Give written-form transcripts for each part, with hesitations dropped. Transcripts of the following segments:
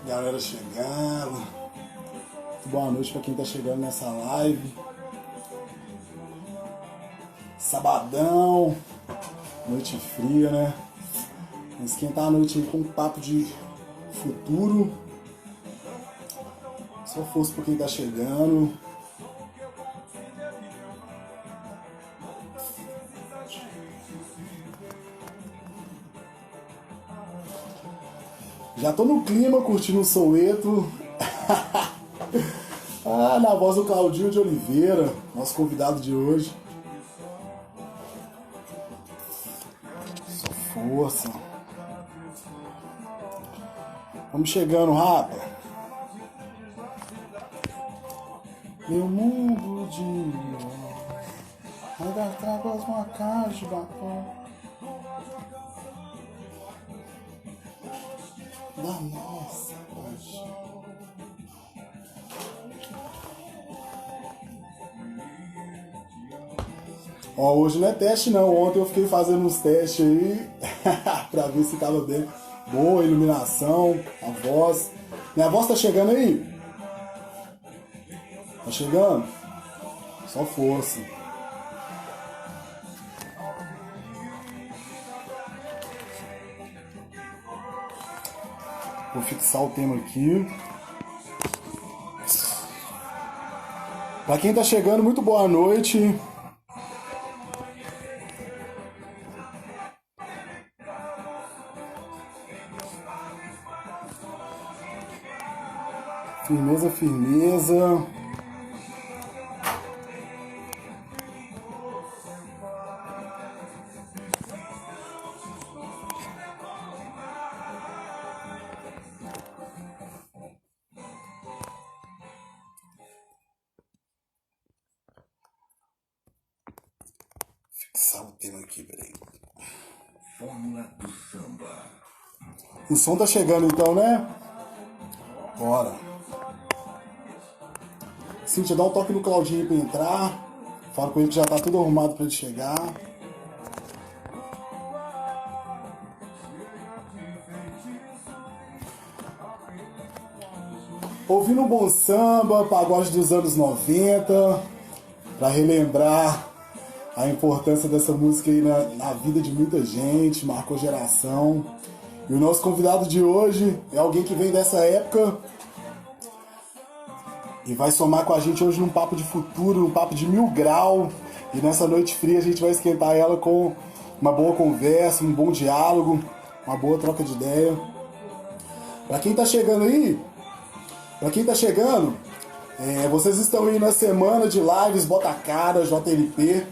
Galera chegando. Boa noite para quem tá chegando nessa live. Sabadão, noite fria, né? Vamos esquentar a noite aí com um papo de futuro. Só força para quem tá chegando. Já tô no clima, curtindo o Soweto. Na voz do Claudinho de Oliveira, nosso convidado de hoje. Só força. Vamos chegando, rapa. Meu mundo de... ainda trago as macacas de batom. Da nossa, poxa. Ó, hoje não é teste não, ontem eu fiquei fazendo uns testes aí pra ver se tava bem. Boa iluminação, a voz. Minha voz tá chegando aí? Tá chegando? Só força. Vou fixar o tema aqui. Pra quem tá chegando, muito boa noite. Firmeza, firmeza. Fixar o tema aqui, peraí. Fórmula do samba. O som tá chegando então, né? Bora. Cíntia, dá um toque no Claudinho aí pra entrar. Fala com ele que já tá tudo arrumado pra ele chegar. Ouvindo um bom samba, pagode dos anos 90, pra relembrar a importância dessa música aí na vida de muita gente, marcou geração. E o nosso convidado de hoje é alguém que vem dessa época e vai somar com a gente hoje num papo de futuro, num papo de 1000 graus. E nessa noite fria a gente vai esquentar ela com uma boa conversa, um bom diálogo, uma boa troca de ideia. Pra quem tá chegando aí, vocês estão aí na semana de lives Bota a Cara, JNP,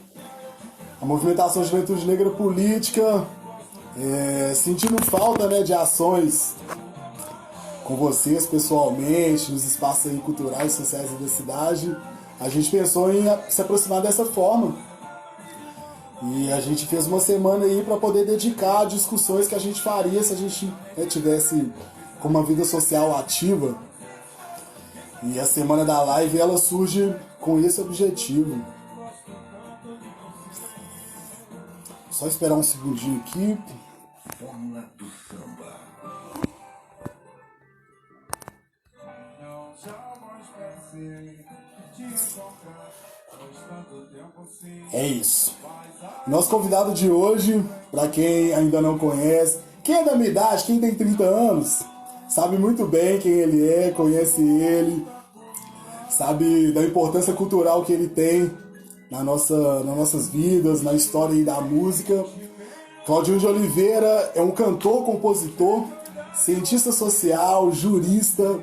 a movimentação Juventude Negra Política, sentindo falta, né, de ações com vocês pessoalmente, nos espaços aí culturais e sociais da cidade. A gente pensou em se aproximar dessa forma. E a gente fez uma semana aí para poder dedicar a discussões que a gente faria se a gente tivesse com uma vida social ativa. E a semana da live ela surge com esse objetivo. Só esperar um segundinho aqui. Fórmula do samba. É isso. Nosso convidado de hoje, para quem ainda não conhece, quem é da minha idade, quem tem 30 anos, sabe muito bem quem ele é, conhece ele, sabe da importância cultural que ele tem nas nossas vidas, na história aí da música. Claudinho de Oliveira é um cantor, compositor, cientista social, jurista,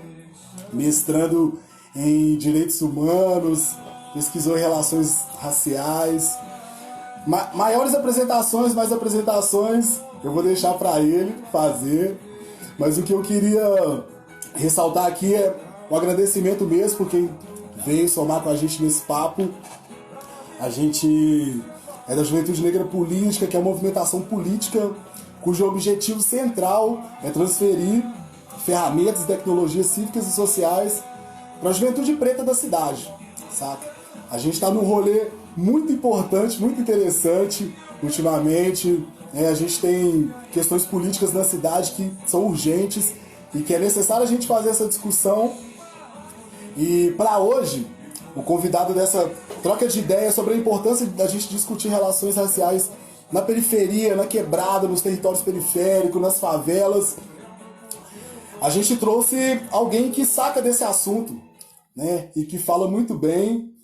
mestrando em direitos humanos, pesquisou em relações raciais. Mais apresentações eu vou deixar para ele fazer, mas o que eu queria ressaltar aqui é o agradecimento mesmo por quem veio somar com a gente nesse papo. A gente é da Juventude Negra Política, que é uma movimentação política cujo objetivo central é transferir ferramentas e tecnologias cívicas e sociais para a juventude preta da cidade, saca? A gente está num rolê muito importante, muito interessante ultimamente. A gente tem questões políticas na cidade que são urgentes e que é necessário a gente fazer essa discussão. E para hoje, o convidado dessa troca de ideias sobre a importância da gente discutir relações raciais na periferia, na quebrada, nos territórios periféricos, nas favelas, a gente trouxe alguém que saca desse assunto, né? E que fala muito bem.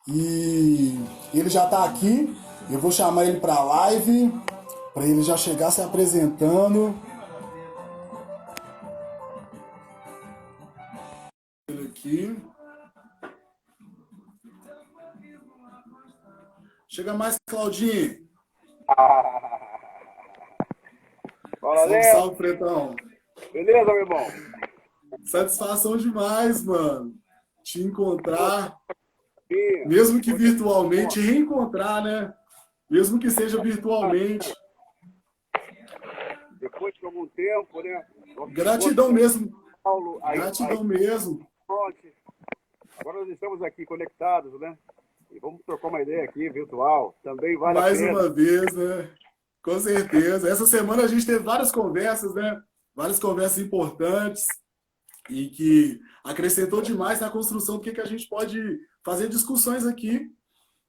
E ele já está aqui. Eu vou chamar ele para a live, para ele já chegar se apresentando. Ele aqui. Chega mais, Claudinho. Fala, Salve, Léo. salve, Pretão. Beleza, meu irmão? Satisfação demais, mano. Te encontrar, Sim. mesmo que virtualmente, reencontrar, né? Mesmo que seja virtualmente. Depois de algum tempo, né? Gratidão mesmo. Paulo, Gratidão mesmo. Agora nós estamos aqui conectados, né? E vamos trocar uma ideia aqui, virtual. Também vale Mais a pena. uma vez, né? Com certeza. Essa semana a gente teve várias conversas, né? Várias conversas importantes e que acrescentou demais na construção do que a gente pode fazer discussões aqui.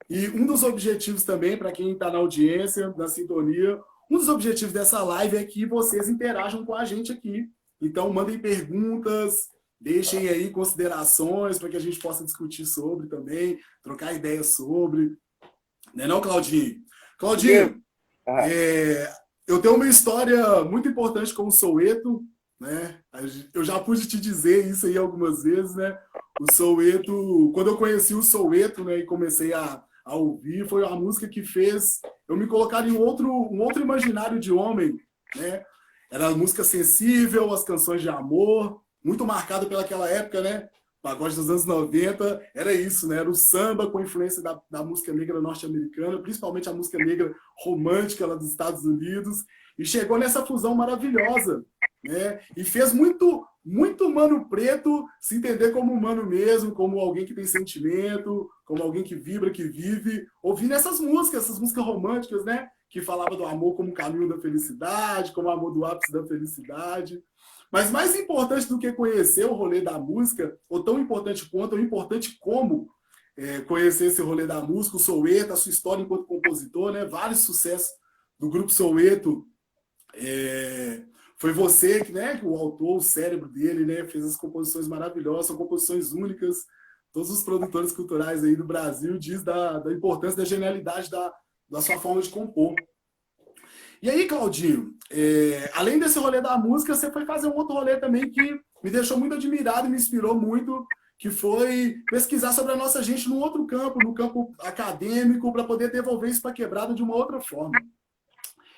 E um dos objetivos também, para quem está na audiência, na sintonia, um dos objetivos dessa live é que vocês interajam com a gente aqui. Então, mandem perguntas, deixem aí considerações para que a gente possa discutir sobre também, trocar ideias sobre. Não é não, Claudinho? Claudinho, eu tenho uma história muito importante com o Soweto, né? Eu já pude te dizer isso aí algumas vezes, né? O Soweto, quando eu conheci o Soweto, né, e comecei a ouvir, foi a música que fez eu me colocar em um outro imaginário de homem, né? Era a música sensível, as canções de amor, muito marcado pelaquela época, né? Pagode dos anos 90, era isso, né? Era o samba com influência da música negra norte-americana, principalmente a música negra romântica lá dos Estados Unidos, e chegou nessa fusão maravilhosa, né? E fez muito mano preto se entender como humano mesmo, como alguém que tem sentimento, como alguém que vibra, que vive, ouvindo essas músicas românticas, né? Que falava do amor como caminho da felicidade, como o amor do ápice da felicidade. Mas mais importante do que conhecer o rolê da música, ou tão importante quanto, ou importante como conhecer esse rolê da música, o Soweto, a sua história enquanto compositor, né? Vários sucessos do grupo Soweto. Foi você que, né, o autor, o cérebro dele, né, fez as composições maravilhosas, são composições únicas. Todos os produtores culturais aí do Brasil diz da importância, da genialidade da sua forma de compor. E aí, Claudinho, além desse rolê da música, você foi fazer um outro rolê também que me deixou muito admirado e me inspirou muito, que foi pesquisar sobre a nossa gente num outro campo, no campo acadêmico, para poder devolver isso para a quebrada de uma outra forma.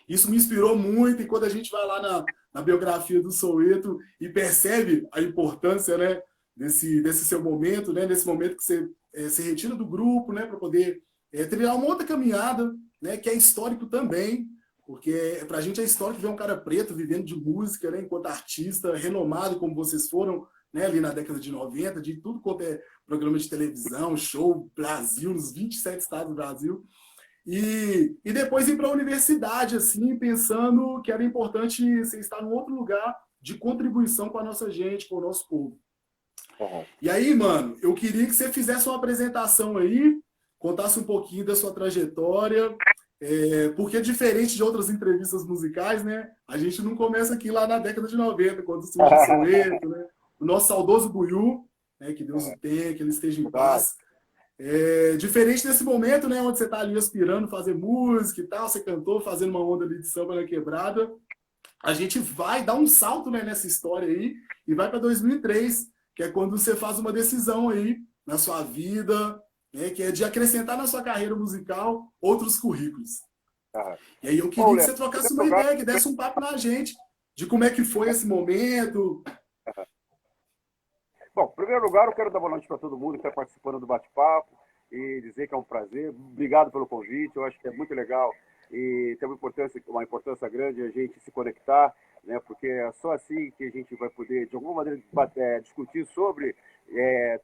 Isso me inspirou muito, e quando a gente vai lá na biografia do Soweto e percebe a importância, né, desse seu momento, né, desse momento que você se retira do grupo, né, para poder trilhar uma outra caminhada, né, que é histórico também, porque para a gente é histórico ver um cara preto vivendo de música, né, enquanto artista renomado como vocês foram, né, ali na década de 90, de tudo quanto é programa de televisão, show, Brasil, nos 27 estados do Brasil. E depois ir para a universidade, assim, pensando que era importante você estar num outro lugar de contribuição com a nossa gente, com o nosso povo. Uhum. E aí, mano, eu queria que você fizesse uma apresentação aí, contasse um pouquinho da sua trajetória, porque diferente de outras entrevistas musicais, né, a gente não começa aqui lá na década de 90, quando surge o Soweto, né, o nosso saudoso Buiú, né, que Deus o tenha, que ele esteja em paz. Diferente desse momento, né, onde você está ali aspirando fazer música e tal, você cantou, fazendo uma onda ali de samba na quebrada, a gente vai dar um salto, né, nessa história aí e vai para 2003, que é quando você faz uma decisão aí na sua vida, né, que é de acrescentar na sua carreira musical outros currículos. E aí eu queria que você trocasse uma ideia, que desse um papo na gente de como é que foi esse momento. Bom, em primeiro lugar, eu quero dar boa noite para todo mundo que está participando do bate-papo e dizer que é um prazer. Obrigado pelo convite, eu acho que é muito legal e tem uma importância grande a gente se conectar, né, porque é só assim que a gente vai poder, de alguma maneira, discutir sobre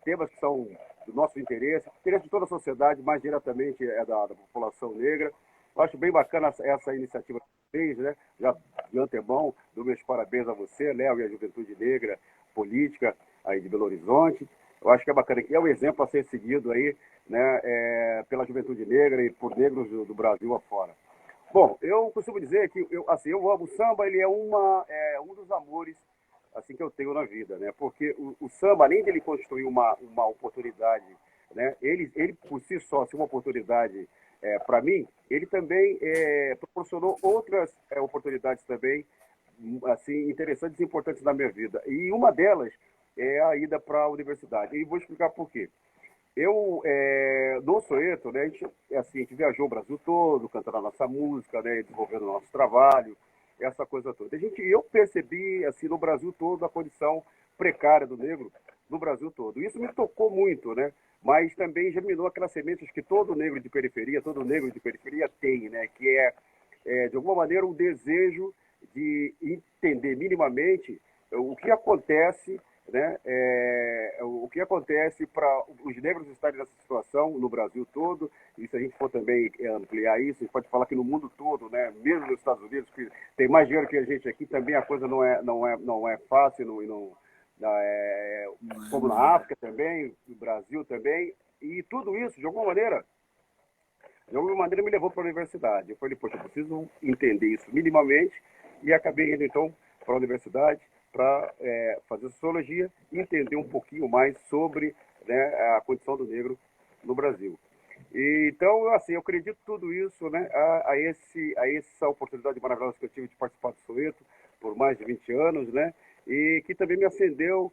temas que são do nosso interesse de toda a sociedade, mais diretamente da população negra. Eu acho bem bacana essa iniciativa que você fez, né? Já de antemão, dou meus parabéns a você, Léo, e a Juventude Negra Política aí de Belo Horizonte. Eu acho que é bacana, que é um exemplo a ser seguido aí, né, pela Juventude Negra e por negros do Brasil afora. Bom, eu costumo dizer que eu amo o samba, ele é um dos amores assim que eu tenho na vida, né? Porque o samba, além de ele construir uma oportunidade, né? Ele por si só ser uma oportunidade para mim, ele também proporcionou outras oportunidades também, assim, interessantes e importantes na minha vida. E uma delas é a ida para a universidade. E vou explicar por quê. Eu, no Soweto, né, a gente viajou o Brasil todo, cantando a nossa música, né, desenvolvendo o nosso trabalho, essa coisa toda. Eu percebi, assim, no Brasil todo, a condição precária do negro no Brasil todo. Isso me tocou muito, né? Mas também germinou aquelas sementes que todo negro de periferia tem, né? Que de alguma maneira, um desejo de entender minimamente o que acontece, né? O que acontece para os negros estarem nessa situação no Brasil todo. E se a gente for também ampliar isso, a gente pode falar que no mundo todo, né? Mesmo nos Estados Unidos, que tem mais dinheiro que a gente aqui, também a coisa não é fácil, como na África também, no Brasil também. E tudo isso, de alguma maneira me levou para a universidade. Eu falei, poxa, eu preciso entender isso minimamente, e acabei indo então para a universidade para fazer sociologia e entender um pouquinho mais sobre, né, a condição do negro no Brasil. E, então, assim, eu acredito tudo isso, né, a essa oportunidade maravilhosa que eu tive de participar do Soweto por mais de 20 anos, né, e que também me acendeu,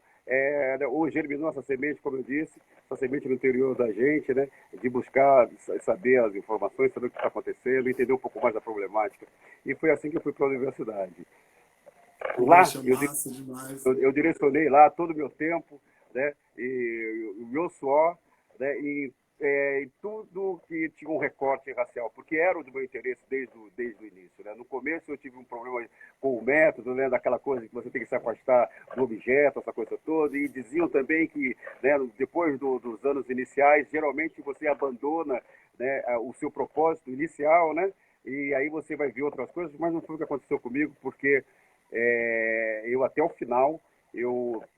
ou germinou essa semente, como eu disse, essa semente no interior da gente, né, de buscar saber as informações, saber o que está acontecendo, entender um pouco mais da problemática. E foi assim que eu fui para a universidade. Lá, Poxa, massa demais. eu direcionei lá todo o meu tempo, né, e o meu suor, né, em tudo que tinha um recorte racial, porque era o do meu interesse desde o início. Né? No começo eu tive um problema com o método, né, daquela coisa que você tem que se afastar do objeto, essa coisa toda, e diziam também que, né, depois dos anos iniciais, geralmente você abandona, né, o seu propósito inicial, né, e aí você vai ver outras coisas, mas não foi o que aconteceu comigo, porque eu até o final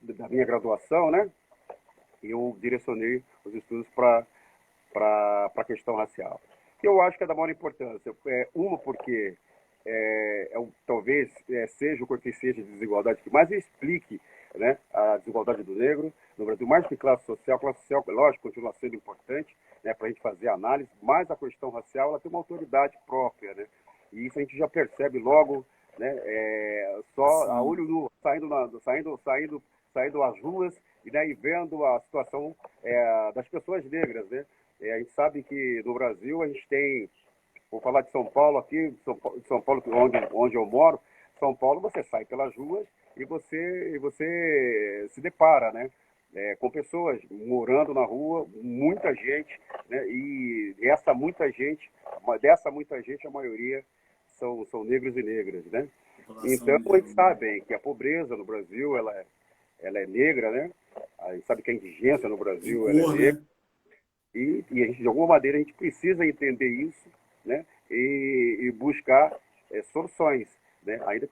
da minha graduação, né, eu direcionei os estudos para a questão racial, que eu acho que é da maior importância. Uma, porque talvez seja o coeficiente de desigualdade que mais explique, né, a desigualdade do negro no Brasil, mais que classe social, lógico, continua sendo importante, né, para a gente fazer análise, mas a questão racial ela tem uma autoridade própria, né, e isso a gente já percebe logo, né, só a Sim. olho nu, saindo às ruas e, né, e vendo a situação das pessoas negras, né. A gente sabe que no Brasil a gente tem, vou falar de São Paulo aqui, de São Paulo, onde eu moro. São Paulo, você sai pelas ruas e você se depara, né, com pessoas morando na rua, muita gente, né, e dessa muita gente, a maioria são negros e negras, né? População Então, a negra, gente né? sabe que a pobreza no Brasil, ela é negra, né? A gente sabe que a indigência no Tem Brasil, ela é cor, negra. né? E a gente, de alguma maneira, a gente precisa entender isso, né? E buscar soluções, né? Ainda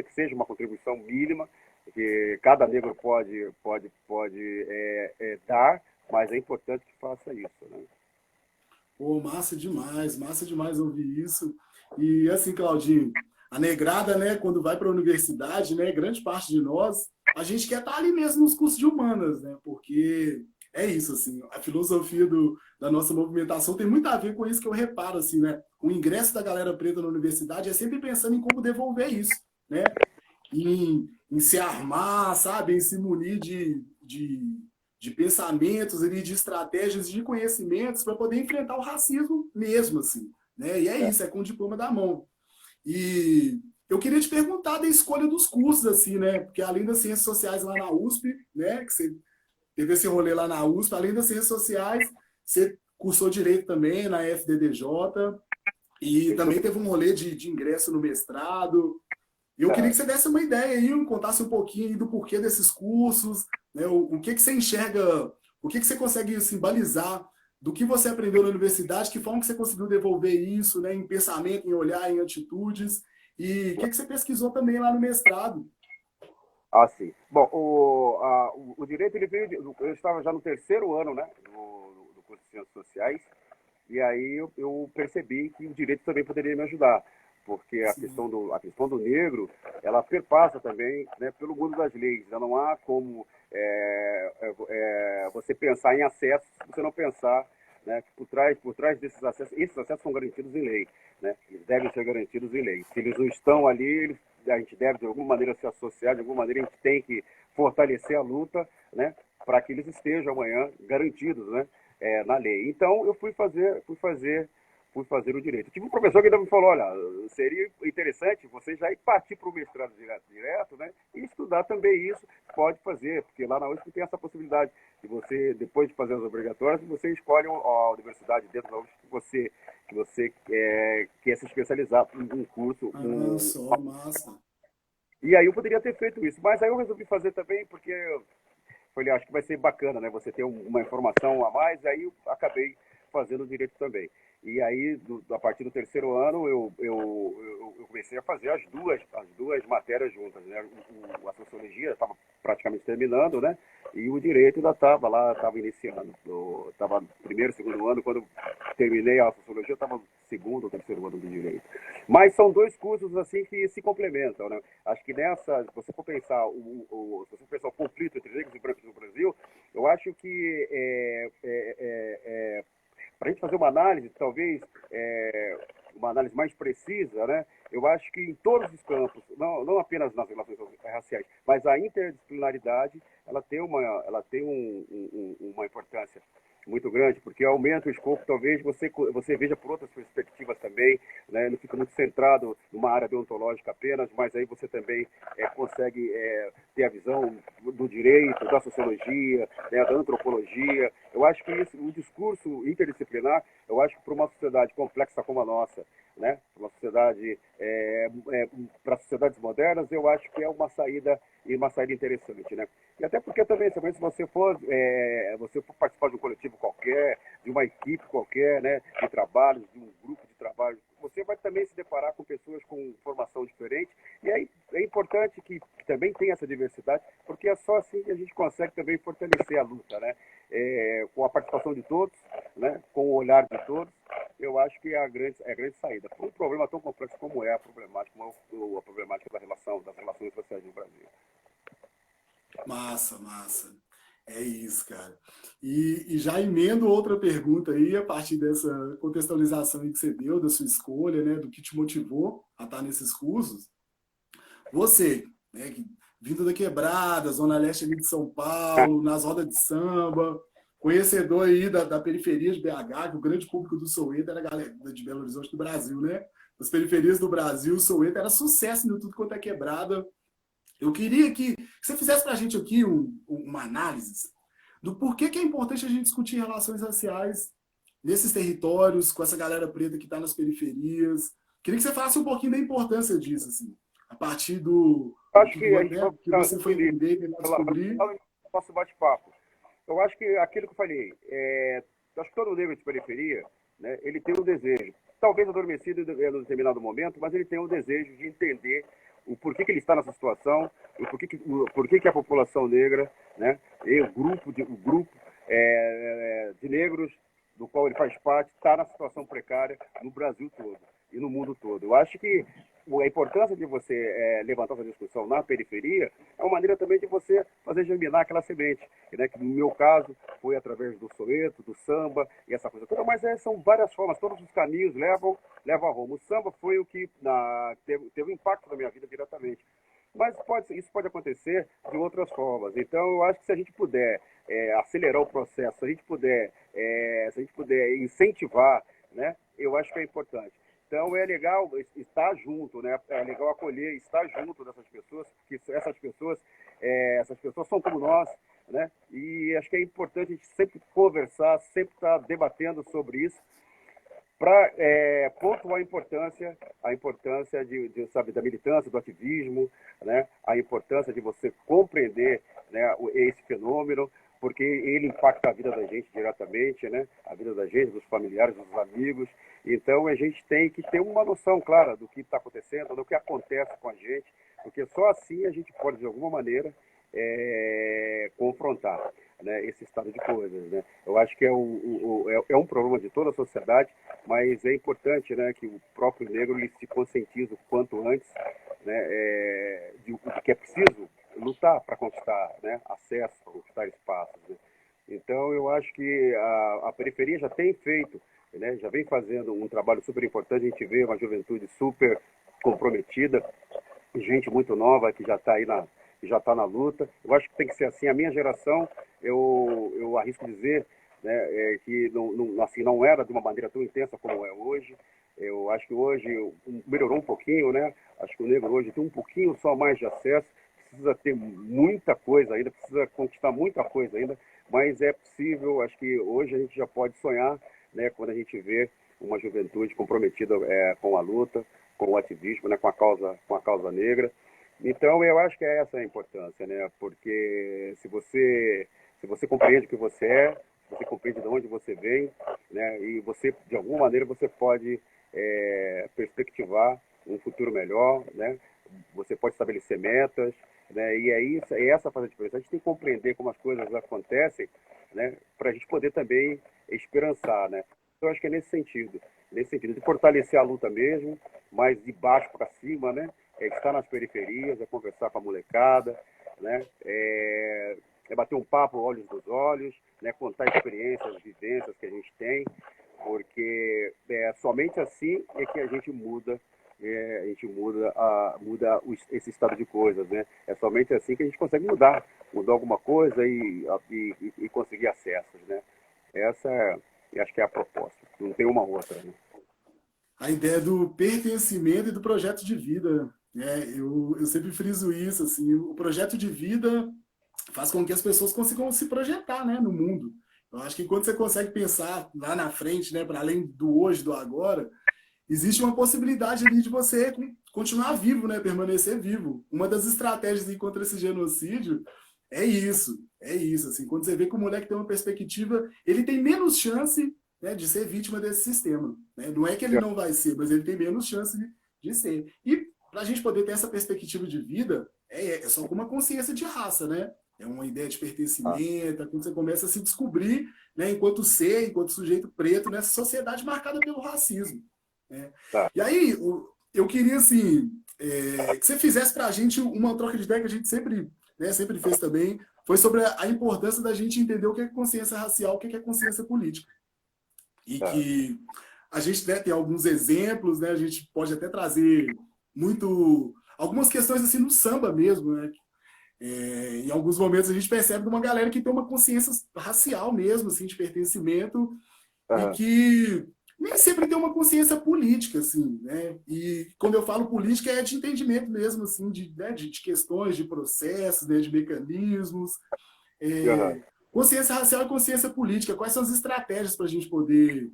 que seja uma contribuição mínima, que cada negro pode dar, mas é importante que faça isso, né? Pô, massa demais ouvir isso. E assim, Claudinho, a negrada, né, quando vai para a universidade, né, grande parte de nós, a gente quer estar ali mesmo nos cursos de humanas, né, porque é isso, assim, a filosofia da nossa movimentação tem muito a ver com isso que eu reparo, assim, né, o ingresso da galera preta na universidade é sempre pensando em como devolver isso, né, em se armar, sabe, em se munir de pensamentos ali, de estratégias, de conhecimentos para poder enfrentar o racismo mesmo, assim, né? E é isso, é com o diploma da mão. E eu queria te perguntar da escolha dos cursos, assim, né? Porque além das ciências sociais lá na USP, né? Que você teve esse rolê lá na USP, além das ciências sociais, você cursou direito também na FDDJ e Isso também teve um rolê de ingresso no mestrado. E eu queria que mesmo. você desse uma ideia aí, contasse um pouquinho aí do porquê desses cursos, né? O que que você enxerga, o que que você consegue assim, balizar do que você aprendeu na universidade, que forma que você conseguiu devolver isso, né, em pensamento, em olhar, em atitudes, e o que você pesquisou também lá no mestrado? Ah, sim. Bom, o direito, ele veio eu estava já no terceiro ano, né, do curso de Ciências Sociais, e aí eu percebi que o direito também poderia me ajudar, porque Sim. a questão do negro, ela perpassa também, né, pelo mundo das leis. Já não há como você pensar em acessos se você não pensar, né, que por trás desses acessos, esses acessos são garantidos em lei, né, eles devem ser garantidos em lei. Se eles não estão ali, a gente deve de alguma maneira se associar, de alguma maneira a gente tem que fortalecer a luta, né, para que eles estejam amanhã garantidos, né, na lei. Então eu fui fazer o direito. Tive um professor que ainda me falou, olha, seria interessante você já ir partir para o mestrado direto, né, e estudar também isso, pode fazer, porque lá na USP tem essa possibilidade de você, depois de fazer as obrigatórias, você escolhe a universidade dentro da USP que você quer se especializar em um curso, Ah, só, massa. e aí eu poderia ter feito isso, mas aí eu resolvi fazer também porque eu falei, acho que vai ser bacana, né? Você ter uma informação a mais, aí eu acabei fazendo direito também. E aí, a partir do terceiro ano, eu comecei a fazer as duas matérias juntas, né? A sociologia estava praticamente terminando, né? E o direito ainda estava lá, estava iniciando. Estava no primeiro, segundo ano, quando eu terminei a sociologia, eu estava no segundo ou terceiro ano do direito. Mas são dois cursos assim que se complementam, né? Acho que nessa, se você for pensar se você for pensar o conflito entre negros e brancos no Brasil, eu acho que para a gente fazer uma análise, talvez uma análise mais precisa, né? Eu acho que em todos os campos, não apenas nas relações raciais, mas a interdisciplinaridade, ela tem uma importância muito grande, porque aumenta o escopo, talvez você veja por outras perspectivas também, né? Não fica muito centrado numa área deontológica apenas, mas aí você também consegue ter a visão do direito, da sociologia, né? Da antropologia. Eu acho que o discurso interdisciplinar, eu acho que para uma sociedade complexa como a nossa, né? Uma sociedade, para sociedades modernas, eu acho que é uma saída interessante, né? E até porque também, se você for participar de um coletivo qualquer, de uma equipe qualquer, né, de trabalho, de um grupo de trabalho, você vai também se deparar com pessoas com formação diferente. E aí é importante que também tenha essa diversidade, porque é só assim que a gente consegue também fortalecer a luta, né? Com a participação de todos, né, com o olhar de todos, eu acho que é a grande saída. Para um problema tão complexo como é a problemática, a problemática das relações sociais no Brasil. Massa, massa. É isso, cara. E já emendo outra pergunta aí, a partir dessa contextualização aí que você deu, da sua escolha, né, do que te motivou a estar nesses cursos. Você, né, vindo da Quebrada, Zona Leste ali de São Paulo, nas rodas de samba, conhecedor aí da periferia de BH, que o grande público do Soweto era a galera de Belo Horizonte do Brasil, né? Das periferias do Brasil, o Soweto era sucesso em tudo quanto é quebrada. Eu queria que você fizesse para a gente aqui uma análise do porquê que é importante a gente discutir relações raciais nesses territórios, com essa galera preta que está nas periferias. Queria que você falasse um pouquinho da importância disso, assim, a partir do Acho que, que a gente né, que você foi entender e tentar descobrir. no nosso bate-papo. Eu acho que aquilo que eu falei, acho que todo negro de periferia, né, ele tem um desejo, talvez adormecido em um determinado momento, mas ele tem um desejo de entender o porquê que ele está nessa situação, o porquê que a população negra, né, e o grupo de negros do qual ele faz parte está na situação precária no Brasil todo e no mundo todo. Eu acho que a importância de você levantar essa discussão na periferia é uma maneira também de você fazer germinar aquela semente, né, que no meu caso foi através do Soweto, do samba e essa coisa toda, mas são várias formas, todos os caminhos levam a Roma. O samba foi o que teve um impacto na minha vida diretamente. Mas isso pode acontecer de outras formas. Então, eu acho que se a gente puder acelerar o processo, se a gente puder incentivar, né, eu acho que é importante. Então é legal estar junto, né? É legal acolher, estar junto dessas pessoas, porque essas pessoas são como nós, né? E acho que é importante a gente sempre conversar, sempre estar debatendo sobre isso, para pontuar a importância sabe, da militância, do ativismo, né? A importância de você compreender, né, esse fenômeno, porque ele impacta a vida da gente diretamente, né? A vida da gente, dos familiares, dos amigos. Então a gente tem que ter uma noção clara do que está acontecendo, do que acontece com a gente, porque só assim a gente pode, de alguma maneira, confrontar, né, esse estado de coisas, né? Eu acho que é um problema de toda a sociedade, mas é importante, né, que o próprio negro ele se conscientize o quanto antes, né, de que é preciso lutar para conquistar, né, acesso, para conquistar espaços, né? Então eu acho que a periferia já tem feito, né, já vem fazendo um trabalho super importante. A gente vê uma juventude super comprometida, gente muito nova que já está aí já está na luta. Eu acho que tem que ser assim. A minha geração, eu arrisco dizer, né, que assim, não era de uma maneira tão intensa como é hoje. Eu acho que hoje melhorou um pouquinho, né? Acho que o negro hoje tem um pouquinho só mais de acesso, precisa ter muita coisa ainda, precisa conquistar muita coisa ainda, mas é possível. Acho que hoje a gente já pode sonhar, né, quando a gente vê uma juventude comprometida com a luta, com o ativismo, né, com a causa negra. Então, eu acho que é essa a importância, né? Porque se você compreende o que você é, se você compreende de onde você vem, né? E você, de alguma maneira, você pode perspectivar um futuro melhor, né? Você pode estabelecer metas, né? E essa faz a diferença. A gente tem que compreender como as coisas acontecem, né? Para a gente poder também esperançar, né? Então, eu acho que é nesse sentido, de fortalecer a luta mesmo, mas de baixo para cima, né? Estar nas periferias, conversar com a molecada, né? Bater um papo olhos nos olhos, né? Contar experiências, vivências que a gente tem, porque somente assim é que a gente muda, esse estado de coisas, né? É somente assim que a gente consegue mudar alguma coisa e conseguir acessos, né? Essa, acho que é a proposta. Não tem uma outra, né? A ideia do pertencimento e do projeto de vida, né? Eu sempre friso isso, assim, o projeto de vida faz com que as pessoas consigam se projetar, né, no mundo. Eu acho que quando você consegue pensar lá na frente, né, para além do hoje, do agora, existe uma possibilidade ali de você continuar vivo, né, permanecer vivo. Uma das estratégias contra esse genocídio é isso, assim, quando você vê que o moleque tem uma perspectiva, ele tem menos chance, né, de ser vítima desse sistema, né? Não é que ele não vai ser, mas ele tem menos chance de ser. E para a gente poder ter essa perspectiva de vida, é só com uma consciência de raça, né? É uma ideia de pertencimento, é quando você começa a se descobrir, né, enquanto ser, enquanto sujeito preto nessa sociedade marcada pelo racismo, né? Tá. E aí, eu queria, assim, que você fizesse para a gente uma troca de ideia que a gente sempre, né, sempre fez também, foi sobre a importância da gente entender o que é consciência racial, o que é consciência política. E Tá. que a gente, né, tem alguns exemplos, né, a gente pode até trazer algumas questões assim no samba mesmo, né? Em alguns momentos a gente percebe uma galera que tem uma consciência racial mesmo, assim, de pertencimento, e Aham. que nem sempre tem uma consciência política, assim, né? E quando eu falo política é de entendimento mesmo, assim, né, de questões, de processos, né, de mecanismos. Aham. Consciência racial e consciência política, quais são as estratégias para a gente poder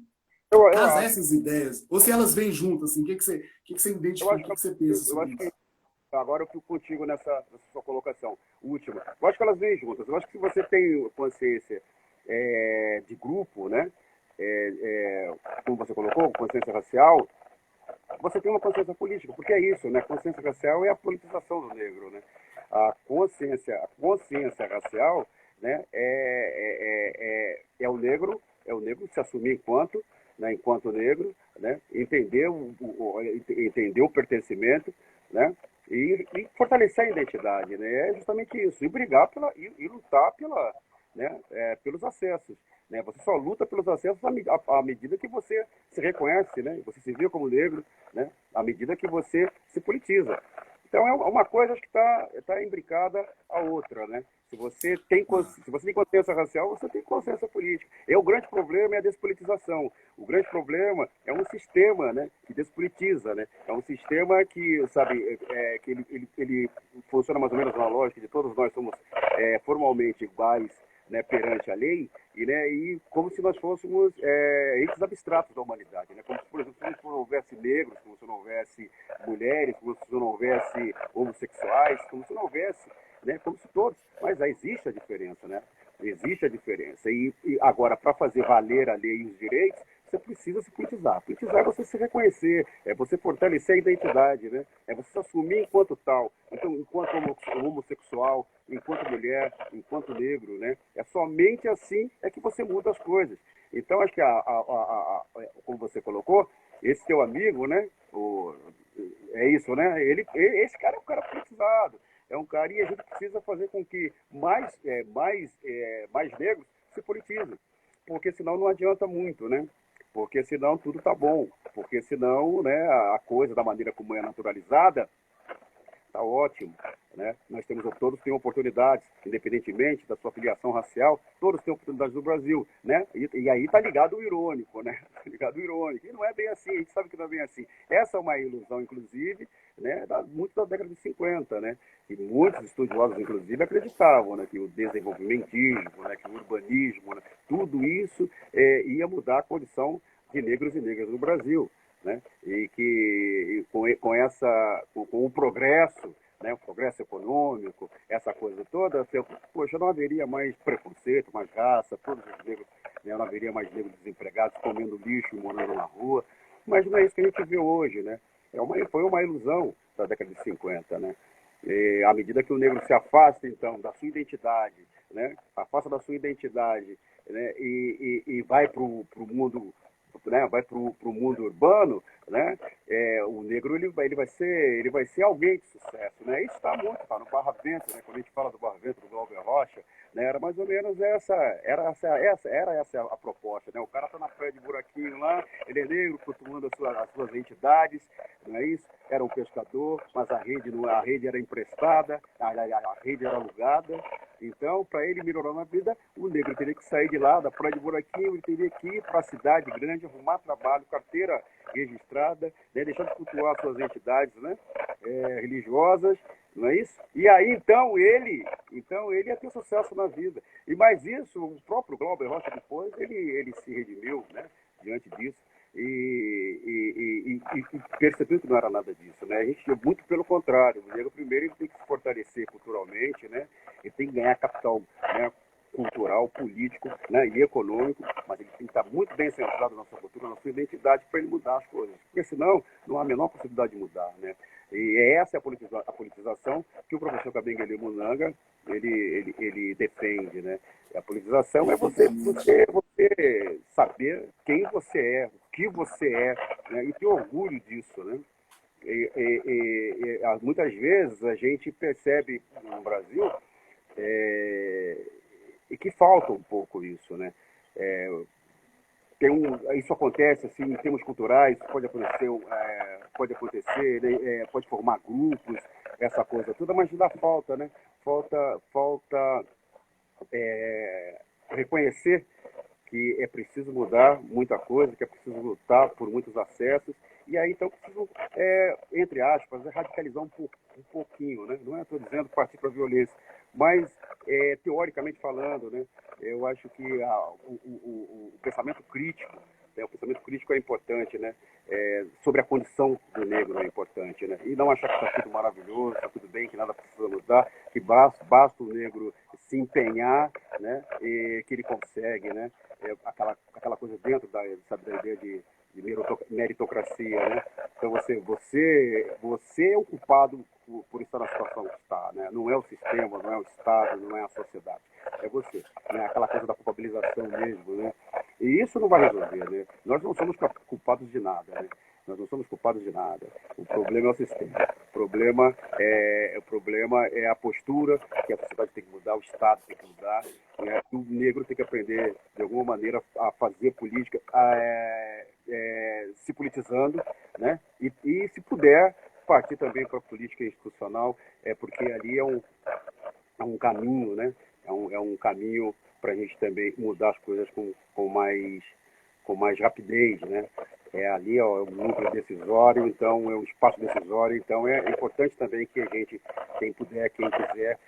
Eu casar acho, essas ideias? Ou se elas vêm juntas, assim, o que você eu identifica, acho o que que você pensa eu sobre acho que isso? agora eu fico contigo nessa sua colocação última. Eu acho que elas vêm juntas. Eu acho que se você tem consciência de grupo, né? Como você colocou, consciência racial, você tem uma consciência política, porque é isso, né? Consciência racial é a politização do negro, né? A consciência racial, né? É o negro se assumir enquanto, né? Enquanto negro, né? Entender o pertencimento, né? E fortalecer a identidade, né? É justamente isso. E brigar e lutar né? Pelos acessos. Né? Você só luta pelos acessos à medida que você se reconhece, né? Você se vê como negro, né? À medida que você se politiza. Então é uma coisa acho que está imbricada à outra, né? Se você tem consciência racial, você tem consciência política. O grande problema é a despolitização. O grande problema é um sistema, né, que despolitiza, né? É um sistema que, sabe, que ele funciona mais ou menos na lógica de todos nós somos formalmente iguais, né, perante a lei, e como se nós fôssemos entes abstratos da humanidade, né? Como se, por exemplo, se não houvesse negros, como se não houvesse mulheres, como se não houvesse homossexuais, como se não houvesse, né? Como se todos, mas existe a diferença, né? Existe a diferença. E agora, para fazer valer a lei e os direitos, você precisa se politizar. Politizar é você se reconhecer, é você fortalecer a identidade, né? É você se assumir enquanto tal, então, enquanto homossexual, enquanto mulher, enquanto negro, né? É somente assim é que você muda as coisas. Então, acho que, como você colocou, esse teu amigo, né? É isso, né? Esse cara é um cara politizado. É um cara, e a gente precisa fazer com que mais negros se politizem. Porque senão não adianta muito, né? Porque senão tudo tá bom. Porque senão, né, a coisa, da maneira como é naturalizada, tá ótimo. Né? Todos têm oportunidades, independentemente da sua filiação racial, todos têm oportunidades no Brasil. Né? E aí tá ligado o irônico, né? Tá ligado o irônico. E não é bem assim, a gente sabe que não é bem assim. Essa é uma ilusão, inclusive, né, muito da década de 50, né? E muitos estudiosos, inclusive, acreditavam, né, que o desenvolvimentismo, né, que o urbanismo, né, tudo isso ia mudar a condição de negros e negras no Brasil. Né? E que com o progresso, né, o progresso econômico, essa coisa toda, poxa, não haveria mais preconceito, mais raça, todos os negros, né, não haveria mais negros desempregados comendo lixo e morando na rua. Mas não é isso que a gente vê hoje, né? Foi uma ilusão da década de 50, né? E, à medida que o negro se afasta, então, da sua identidade, né? Afasta da sua identidade, né? E vai para o mundo, né? Vai para o mundo urbano, né? O negro ele vai ser alguém de sucesso, né? Isso está muito, tá no Barravento, né? Quando a gente fala do Barravento, do Glauber Rocha, né? Era mais ou menos essa a proposta, né? O cara tá na praia de buraquinho lá, ele é negro, cultuando as suas entidades, não é isso? Era um pescador, mas a rede era emprestada, a rede era alugada. Então, para ele melhorar na vida, o negro teria que sair de lá, da praia de buraquinho, ele teria que ir para a cidade grande, arrumar trabalho, carteira registrada, né, deixar de cultuar suas entidades, né, religiosas, não é isso? E aí, então ele ia ter sucesso na vida. E mais isso, o próprio Glauber Rocha depois, ele se redimiu, né, diante disso. E percebeu que não era nada disso, né? A gente, muito pelo contrário, o negro primeiro ele tem que se fortalecer culturalmente, né? Ele tem que ganhar capital, né, cultural, político, né, e econômico, mas ele tem que estar muito bem centrado na sua cultura, na sua identidade, para ele mudar as coisas. Porque senão não há a menor possibilidade de mudar, né? E essa é a politização que o professor Kabengele Munanga ele defende, né? A politização é você saber quem você é, o que você é, né? E ter orgulho disso, né? Muitas vezes a gente percebe no Brasil e que falta um pouco isso, né? Isso acontece assim, em termos culturais, pode acontecer, né? Pode formar grupos, essa coisa toda, mas ainda falta, né? Falta reconhecer que é preciso mudar muita coisa, que é preciso lutar por muitos acessos, e aí então preciso, entre aspas, radicalizar um pouquinho, né? Não estou dizendo partir para a violência, mas teoricamente falando, né? Eu acho que o pensamento crítico, né? O pensamento crítico é importante, né? Sobre a condição do negro é importante, né? E não achar que está tudo maravilhoso, está tudo bem, que nada precisa mudar, que basta o negro se empenhar, né? E que ele consegue, né? Aquela coisa dentro da ideia de meritocracia, né? Então você é o culpado por estar na situação que está, né? Não é o sistema, não é o Estado, não é a sociedade, é você, né? Aquela coisa da culpabilização mesmo, né? E isso não vai resolver, né? Nós não somos culpados de nada, né? Nós não somos culpados de nada. O problema é o sistema. O problema é a postura que a sociedade tem que mudar, o Estado tem que mudar, né? O negro tem que aprender, de alguma maneira, a fazer política, se politizando, né? E, se puder, partir também para a política institucional, porque ali é um caminho, né? É um caminho para a gente também mudar as coisas com mais rapidez, né? Ali é o núcleo decisório, então é o espaço decisório, então é importante também que a gente, quem puder, quem quiser,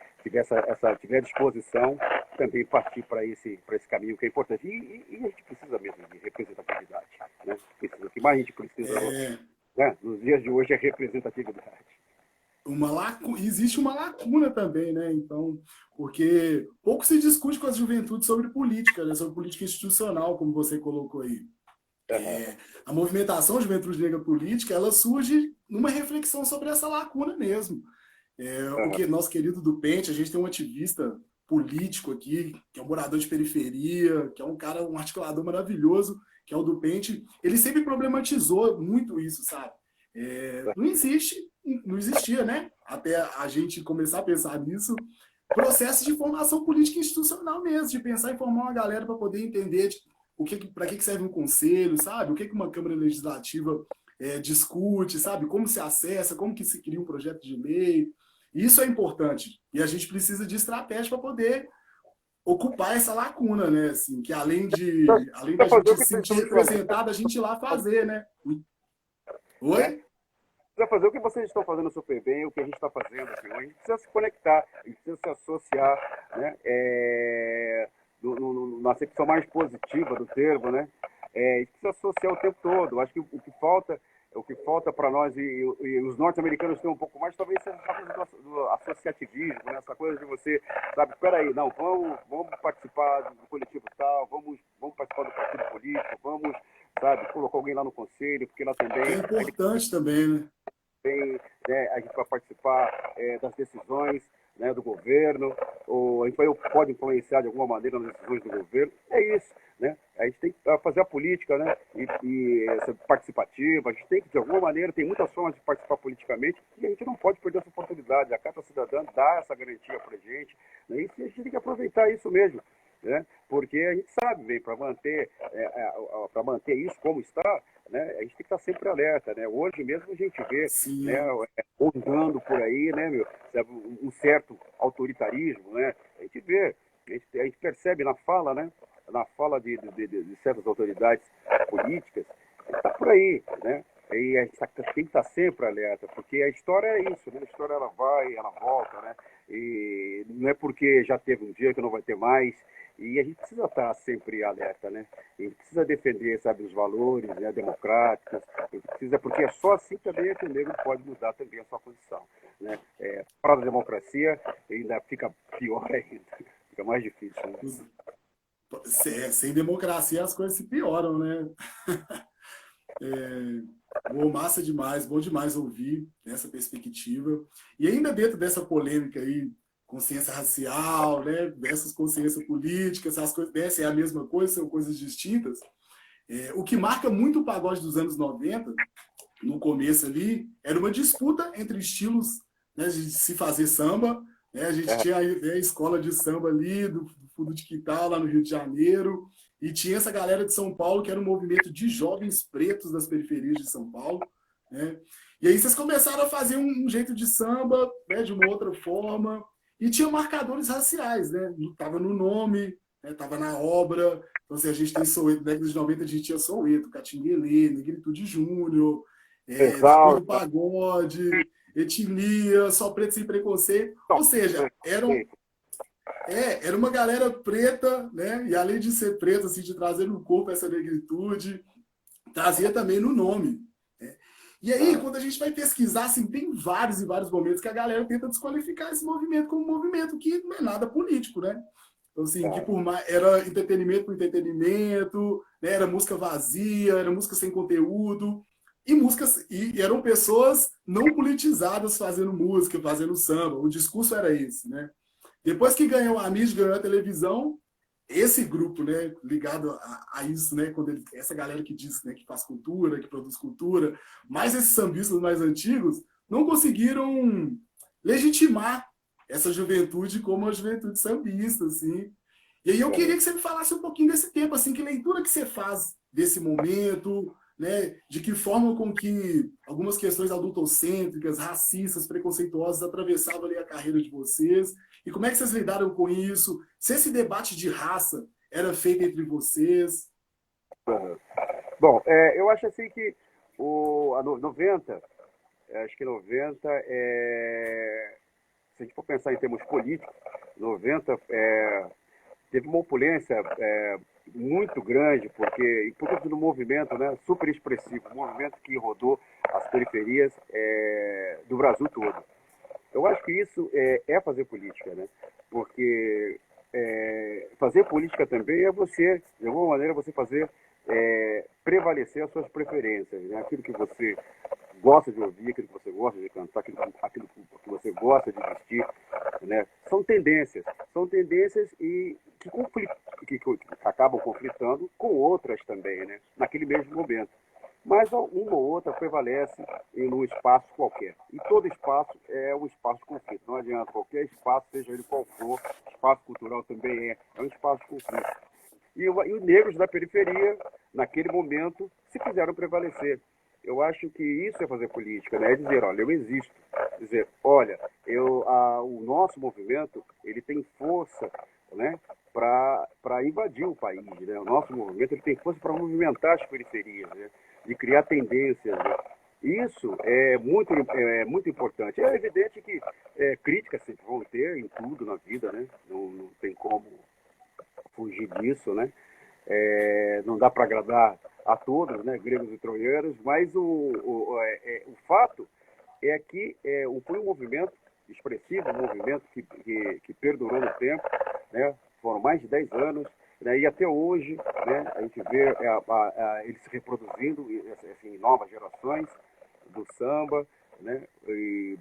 tiver disposição, também partir para esse caminho que é importante. E a gente precisa mesmo de representatividade, né? O que mais a gente precisa, né, nos dias de hoje é representatividade. existe uma lacuna também, né? Então, porque pouco se discute com a juventude sobre política, né? Sobre política institucional, como você colocou aí. A movimentação Juventude Negra Política, ela surge numa reflexão sobre essa lacuna mesmo. O que nosso querido do Pente, a gente tem um ativista político aqui, que é um morador de periferia, que é um cara, um articulador maravilhoso, que é o do Pente. Ele sempre problematizou muito isso, sabe? Não existia, né? Até a gente começar a pensar nisso, processo de formação política institucional mesmo, de pensar em formar uma galera para poder entender para que serve um conselho, sabe? O que uma Câmara Legislativa discute, sabe? Como se acessa, como que se cria um projeto de lei. Isso é importante. E a gente precisa de estratégia para poder ocupar essa lacuna, né? Assim, que além da gente se sentir representado, a gente ir lá fazer, né? Oi? Precisa fazer o que vocês estão fazendo super bem, o que a gente está fazendo aqui. A gente precisa se conectar, a gente precisa se associar, né? Na acepção mais positiva do termo, né? A gente precisa associar o tempo todo. Acho que o que falta para nós, e os norte-americanos têm um pouco mais, talvez seja essa coisa do associativismo, né? Essa coisa de você, sabe, peraí, não, vamos participar do coletivo tal, vamos participar do partido político, vamos, sabe, colocar alguém lá no conselho, porque lá também... É importante também, né? Né, a gente vai participar das decisões, né, do governo, ou a gente pode influenciar de alguma maneira nas decisões do governo. É isso, né? A gente tem que fazer a política, né, e participativa. A gente tem que, de alguma maneira, tem muitas formas de participar politicamente e a gente não pode perder essa oportunidade. A Carta Cidadã dá essa garantia para a gente, né, e a gente tem que aproveitar isso mesmo. Né? Porque a gente sabe, bem, para manter isso como está, né, a gente tem que estar sempre alerta. Né? Hoje mesmo a gente vê, né, rondando por aí, né, sabe, um certo autoritarismo. Né? A gente vê, a gente percebe na fala, né, de certas autoridades políticas, está por aí. Né? E a gente tem que estar sempre alerta, porque a história é isso, né? A história ela vai, ela volta, né? E não é porque já teve um dia que não vai ter mais. E a gente precisa estar sempre alerta, né? A gente precisa defender, sabe, os valores, né, democráticos. A gente precisa, porque é só assim também que o negro pode mudar também a sua condição, né? Fora da democracia ainda fica pior ainda, fica mais difícil. Né? Sem democracia as coisas se pioram, né? Massa demais, bom demais ouvir essa perspectiva. E ainda dentro dessa polêmica aí, consciência racial, né, versus consciência política, essas coisas, né, se é a mesma coisa, são coisas distintas. O que marca muito o pagode dos anos 90, no começo ali, era uma disputa entre estilos, né, de se fazer samba. Né, a gente tinha a escola de samba ali, do Fundo de Quintal, lá no Rio de Janeiro, e tinha essa galera de São Paulo, que era um movimento de jovens pretos das periferias de São Paulo. Né? E aí vocês começaram a fazer um jeito de samba, né, de uma outra forma, e tinha marcadores raciais, né? Tava no nome, né? Tava na obra. Então, assim, a gente tem Soweto, na década de 90 a gente tinha Soweto, Catinguelê, Negritude Júnior, Depois do Pagode, Etnia, Só Preto Sem Preconceito. Ou seja, era uma galera preta, né? E além de ser preta, assim, de trazer no corpo essa negritude, trazia também no nome. Né? E aí, quando a gente vai pesquisar, assim, tem vários e vários momentos que a galera tenta desqualificar esse movimento como um movimento que não é nada político, né? Então, assim, que por mais era entretenimento por entretenimento, né? Era música vazia, era música sem conteúdo, e eram pessoas não politizadas fazendo música, fazendo samba. O discurso era esse, né? Depois que ganhou a mídia, ganhou a televisão, esse grupo, né, ligado a isso, né, essa galera que diz, né, que faz cultura, que produz cultura, mais esses sambistas mais antigos, não conseguiram legitimar essa juventude como a juventude sambista, assim. E aí eu queria que você me falasse um pouquinho desse tempo, assim, que leitura que você faz desse momento, né, de que forma com que algumas questões adultocêntricas, racistas, preconceituosas atravessavam ali a carreira de vocês, e como é que vocês lidaram com isso? Se esse debate de raça era feito entre vocês? Bom, eu acho assim que a 90, acho que 90 se a gente for pensar em termos políticos, 90 teve uma opulência muito grande, porque por causa do movimento, né, super expressivo, um movimento que rodou as periferias do Brasil todo. Eu acho que isso é fazer política, né? Porque fazer política também é você, de alguma maneira, você fazer prevalecer as suas preferências, né? Aquilo que você gosta de ouvir, aquilo que você gosta de cantar, aquilo que você gosta de vestir, né? São tendências e que acabam conflitando com outras também, né? Naquele mesmo momento. Mas uma ou outra prevalece em um espaço qualquer. E todo espaço é um espaço de conflito. Não adianta, qualquer espaço, seja ele qual for, espaço cultural também é um espaço de conflito. E os negros da periferia, naquele momento, se fizeram prevalecer. Eu acho que isso é fazer política, né? É dizer, olha, eu existo. Dizer, olha, o nosso movimento, ele tem força, né, para invadir o país, né? O nosso movimento, ele tem força para movimentar as periferias, né? De criar tendências, né? Isso é muito importante. É evidente que críticas sempre vão ter em tudo na vida, né? Não tem como fugir disso, né? Não dá para agradar a todos, né? Gregos e troianos, mas o fato é que foi um movimento expressivo, um movimento que perdurou no tempo, né? Foram mais de 10 anos, né? E até hoje, né? A gente vê ele se reproduzindo assim, em novas gerações do samba, né? E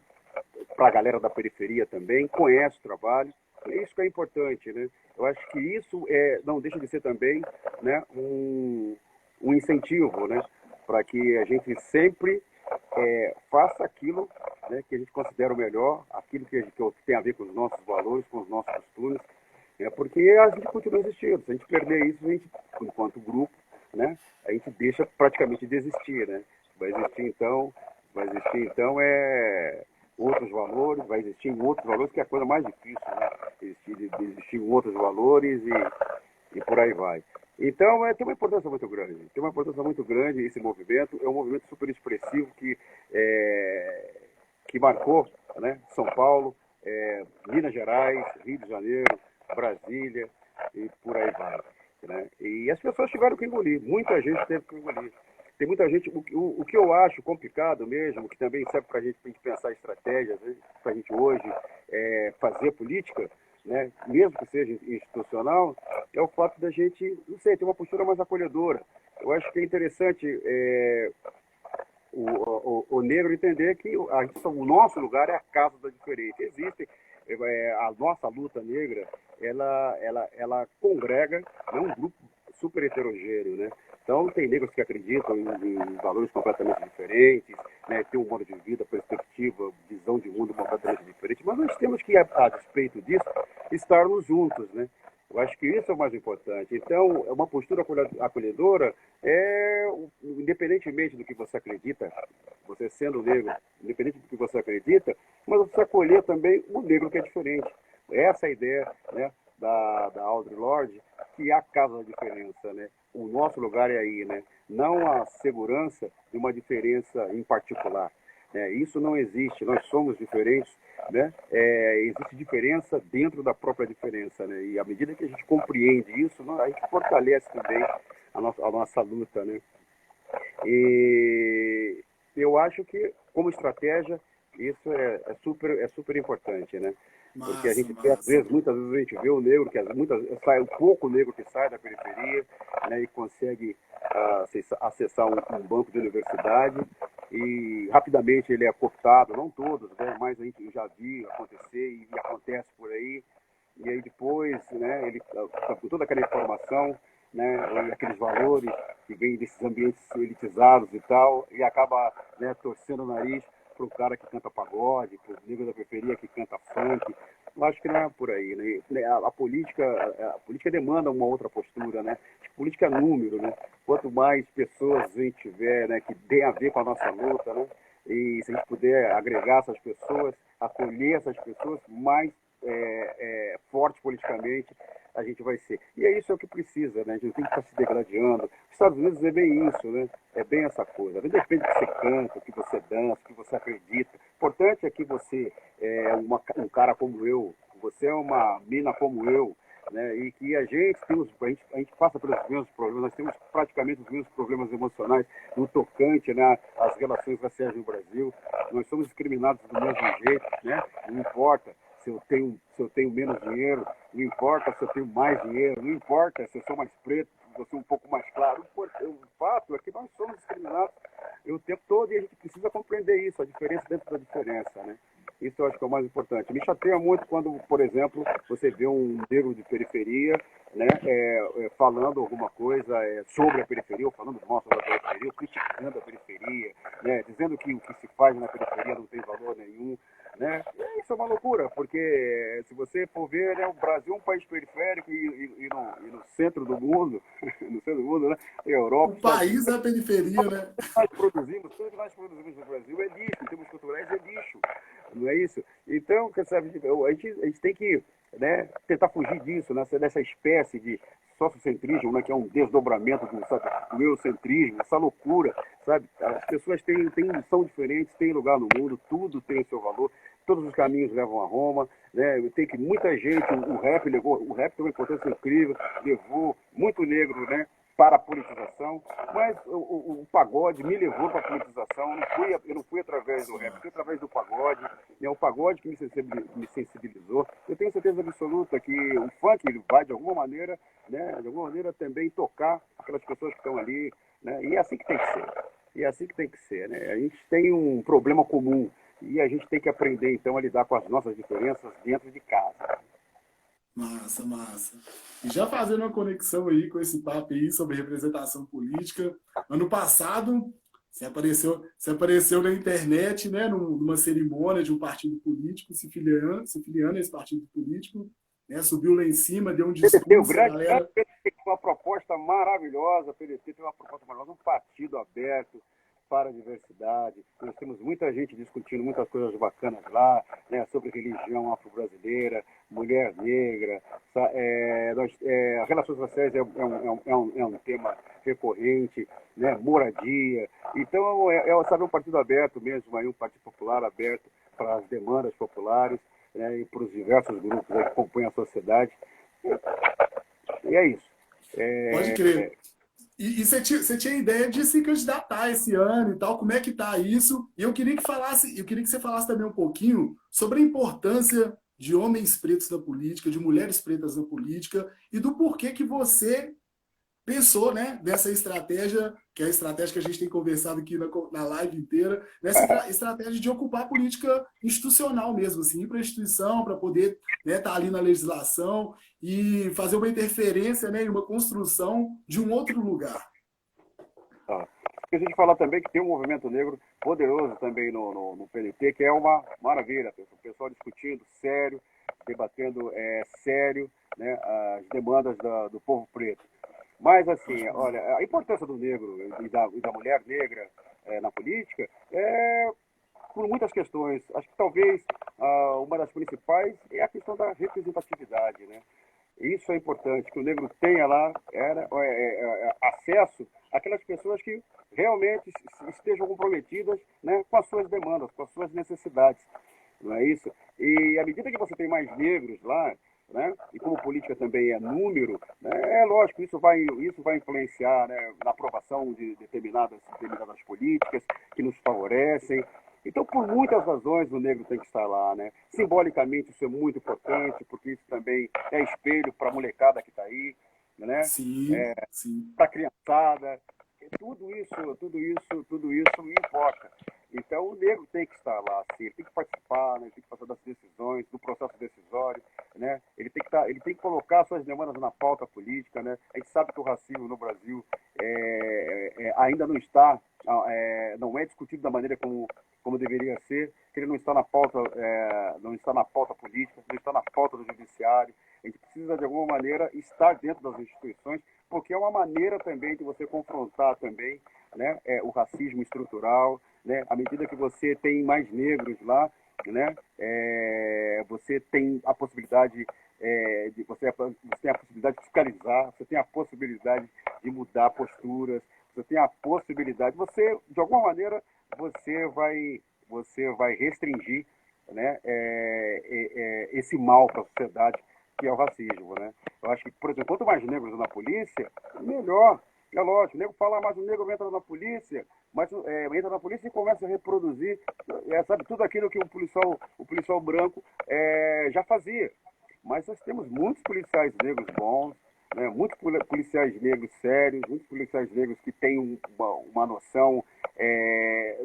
para a galera da periferia também, conhece o trabalho. É isso que é importante, né? Eu acho que isso não deixa de ser também, né, um incentivo, né, para que a gente sempre faça aquilo, né, que a gente considera o melhor, aquilo que tem a ver com os nossos valores, com os nossos costumes, porque a gente continua existindo. Se a gente perder isso, a gente, enquanto grupo, né, a gente deixa praticamente de existir, né? Vai existir então outros valores, vai existir em outros valores, que é a coisa mais difícil, né? Existir em outros valores e por aí vai. Então, tem uma importância muito grande. Tem uma importância muito grande esse movimento. É um movimento super expressivo que marcou, né, São Paulo, Minas Gerais, Rio de Janeiro, Brasília e por aí vai, né? E as pessoas tiveram que engolir. Muita gente teve que engolir. Tem muita gente. O que eu acho complicado mesmo, que também serve para a gente pensar estratégias, né, para a gente hoje fazer política, né, mesmo que seja institucional, é o fato da gente, não sei, ter uma postura mais acolhedora. Eu acho que é interessante o negro entender que o nosso lugar é a casa da diferença. Existe a nossa luta negra, ela congrega, né, um grupo super heterogêneo, né? Então, tem negros que acreditam em valores completamente diferentes, né? Tem um modo de vida, perspectiva, visão de mundo completamente diferente, mas nós temos que, a despeito disso, estarmos juntos, né? Eu acho que isso é o mais importante. Então, uma postura acolhedora independentemente do que você acredita, você sendo negro, independente do que você acredita, mas você acolher também o negro que é diferente. Essa é a ideia, né, da Audre Lorde, que é a casa da diferença, né? O nosso lugar é aí, né? Não a segurança de uma diferença em particular. Isso não existe, nós somos diferentes, né? Existe diferença dentro da própria diferença, né? E à medida que a gente compreende isso, a gente fortalece também a nossa luta, né? E eu acho que, como estratégia, isso é super importante, né? Porque a Massa, gente vê, massa. muitas vezes a gente vê o negro, sai um pouco negro que sai da periferia, né, e consegue acessar um banco de universidade e rapidamente ele é cooptado, não todos, né, mas a gente já viu acontecer e acontece por aí. E aí depois, né, ele com toda aquela informação, né, e aqueles valores que vêm desses ambientes elitizados e tal, e acaba, né, torcendo o nariz para o cara que canta pagode, para o negro da periferia que canta funk. Eu acho que não é por aí, né? A política demanda uma outra postura, né? A política é número, né? Quanto mais pessoas a gente tiver, né, que tem a ver com a nossa luta, né? E se a gente puder agregar essas pessoas, acolher essas pessoas, mais forte politicamente a gente vai ser. E é isso que precisa, né? A gente não tem que estar se degradando. Os Estados Unidos é bem isso, né? É bem essa coisa. Não depende do que você canta, o que você dança, o que você acredita. O importante é que você um cara como eu, você é uma mina como eu, né? E que a gente passa pelos mesmos problemas, nós temos praticamente os mesmos problemas emocionais no tocante, né, às relações raciais no Brasil. Nós somos discriminados do mesmo jeito, né? Não importa se eu tenho menos dinheiro, não importa se eu tenho mais dinheiro, não importa se eu sou mais preto, se eu sou um pouco mais claro. O fato é que nós somos discriminados o tempo todo e a gente precisa compreender isso, a diferença dentro da diferença, né? Isso eu acho que é o mais importante. Me chateia muito quando, por exemplo, você vê um negro de periferia, né, falando alguma coisa sobre a periferia, ou falando mal sobre a periferia, ou criticando a periferia, né, dizendo que o que se faz na periferia não tem valor nenhum. Né? E isso é uma loucura, porque se você for ver, né, o Brasil é um país periférico e no centro do mundo, no centro do mundo, né, O Europa, Estados país Unidos, da periferia, né? tudo que nós produzimos no Brasil é lixo, em termos culturais é lixo, não é isso? Então, sabe, a gente tem que, né, tentar fugir disso, né, dessa espécie de sociocentrismo, né, que é um desdobramento do eurocentrismo, essa loucura, sabe? As pessoas são diferentes, têm lugar no mundo, tudo tem o seu valor, todos os caminhos levam a Roma, né? Tem que muita gente, o rap tem uma importância incrível, levou muito negro, né, para a politização, mas o pagode me levou para a politização, eu não fui através do rap, fui através do pagode, é o pagode que me sensibilizou. Eu tenho certeza absoluta que o funk ele vai, de alguma maneira, né, de alguma maneira também tocar aquelas pessoas que estão ali, né, e é assim que tem que ser. E é assim que tem que ser, né? A gente tem um problema comum e a gente tem que aprender, então, a lidar com as nossas diferenças dentro de casa. Massa, massa. E já fazendo uma conexão aí com esse papo aí sobre representação política, ano passado você apareceu na internet, né, numa cerimônia de um partido político, se filiando a esse partido político, né, subiu lá em cima, deu um PDT, o discurso, a grande galera. PDT tem uma proposta maravilhosa, o PDT tem uma proposta maravilhosa, um partido aberto para a diversidade. Nós temos muita gente discutindo muitas coisas bacanas lá, né, sobre religião afro-brasileira, mulher negra, relações raciais é um tema recorrente, né, moradia. Então, sabe, um partido aberto mesmo, aí, um partido popular aberto para as demandas populares, né, e para os diversos grupos aí que compõem a sociedade. E é isso. Pode crer. E você tinha ideia de se candidatar esse ano e tal, como é que tá isso? E eu queria que você falasse também um pouquinho sobre a importância de homens pretos na política, de mulheres pretas na política, e do porquê que você pensou, né, dessa estratégia, que é a estratégia que a gente tem conversado aqui na live inteira, nessa estratégia de ocupar a política institucional mesmo, assim, ir para a instituição, para poder, né, estar ali na legislação e fazer uma interferência, né, e uma construção de um outro lugar. Tá. Esqueci de falar também que tem um movimento negro poderoso também no PDT, que é uma maravilha. O pessoal discutindo sério, debatendo sério, né, as demandas do povo preto. Mas, assim, olha, a importância do negro e da mulher negra na política é por muitas questões. Acho que talvez uma das principais é a questão da representatividade, né? Isso é importante, que o negro tenha lá acesso àquelas pessoas que realmente estejam comprometidas, né, com as suas demandas, com as suas necessidades. Não é isso? E à medida que você tem mais negros lá, né, e como política também é número, né, é lógico, isso vai influenciar, né, na aprovação de determinadas políticas que nos favorecem. Então, por muitas razões, o negro tem que estar lá, né? Simbolicamente, isso é muito importante, porque isso também é espelho para a molecada que está aí, né? Sim, sim. Para a criançada. Tudo isso importa. Então, o negro tem que estar lá, sim, ele tem que participar, né? Ele tem que passar das decisões, do processo decisório, né? Ele tem que colocar suas demandas na pauta política, né? A gente sabe que o racismo no Brasil ainda não é discutido da maneira como deveria ser, que ele não está na pauta, não está na pauta política, não está na pauta do judiciário. A gente precisa, de alguma maneira, estar dentro das instituições, porque é uma maneira também de você confrontar também, né, o racismo estrutural, né, à medida que você tem mais negros lá, né, você tem a possibilidade você tem a possibilidade de fiscalizar, você tem a possibilidade de mudar posturas, você tem a possibilidade, de alguma maneira, você vai restringir, né, esse mal para a sociedade que é o racismo, né? Eu acho que, por exemplo, quanto mais negros na polícia, melhor. É lógico, o nego fala, mas o negro entra na polícia, mas entra na polícia e começa a reproduzir, sabe, tudo aquilo que o policial branco já fazia. Mas nós temos muitos policiais negros bons, né, muitos policiais negros sérios, muitos policiais negros que têm uma noção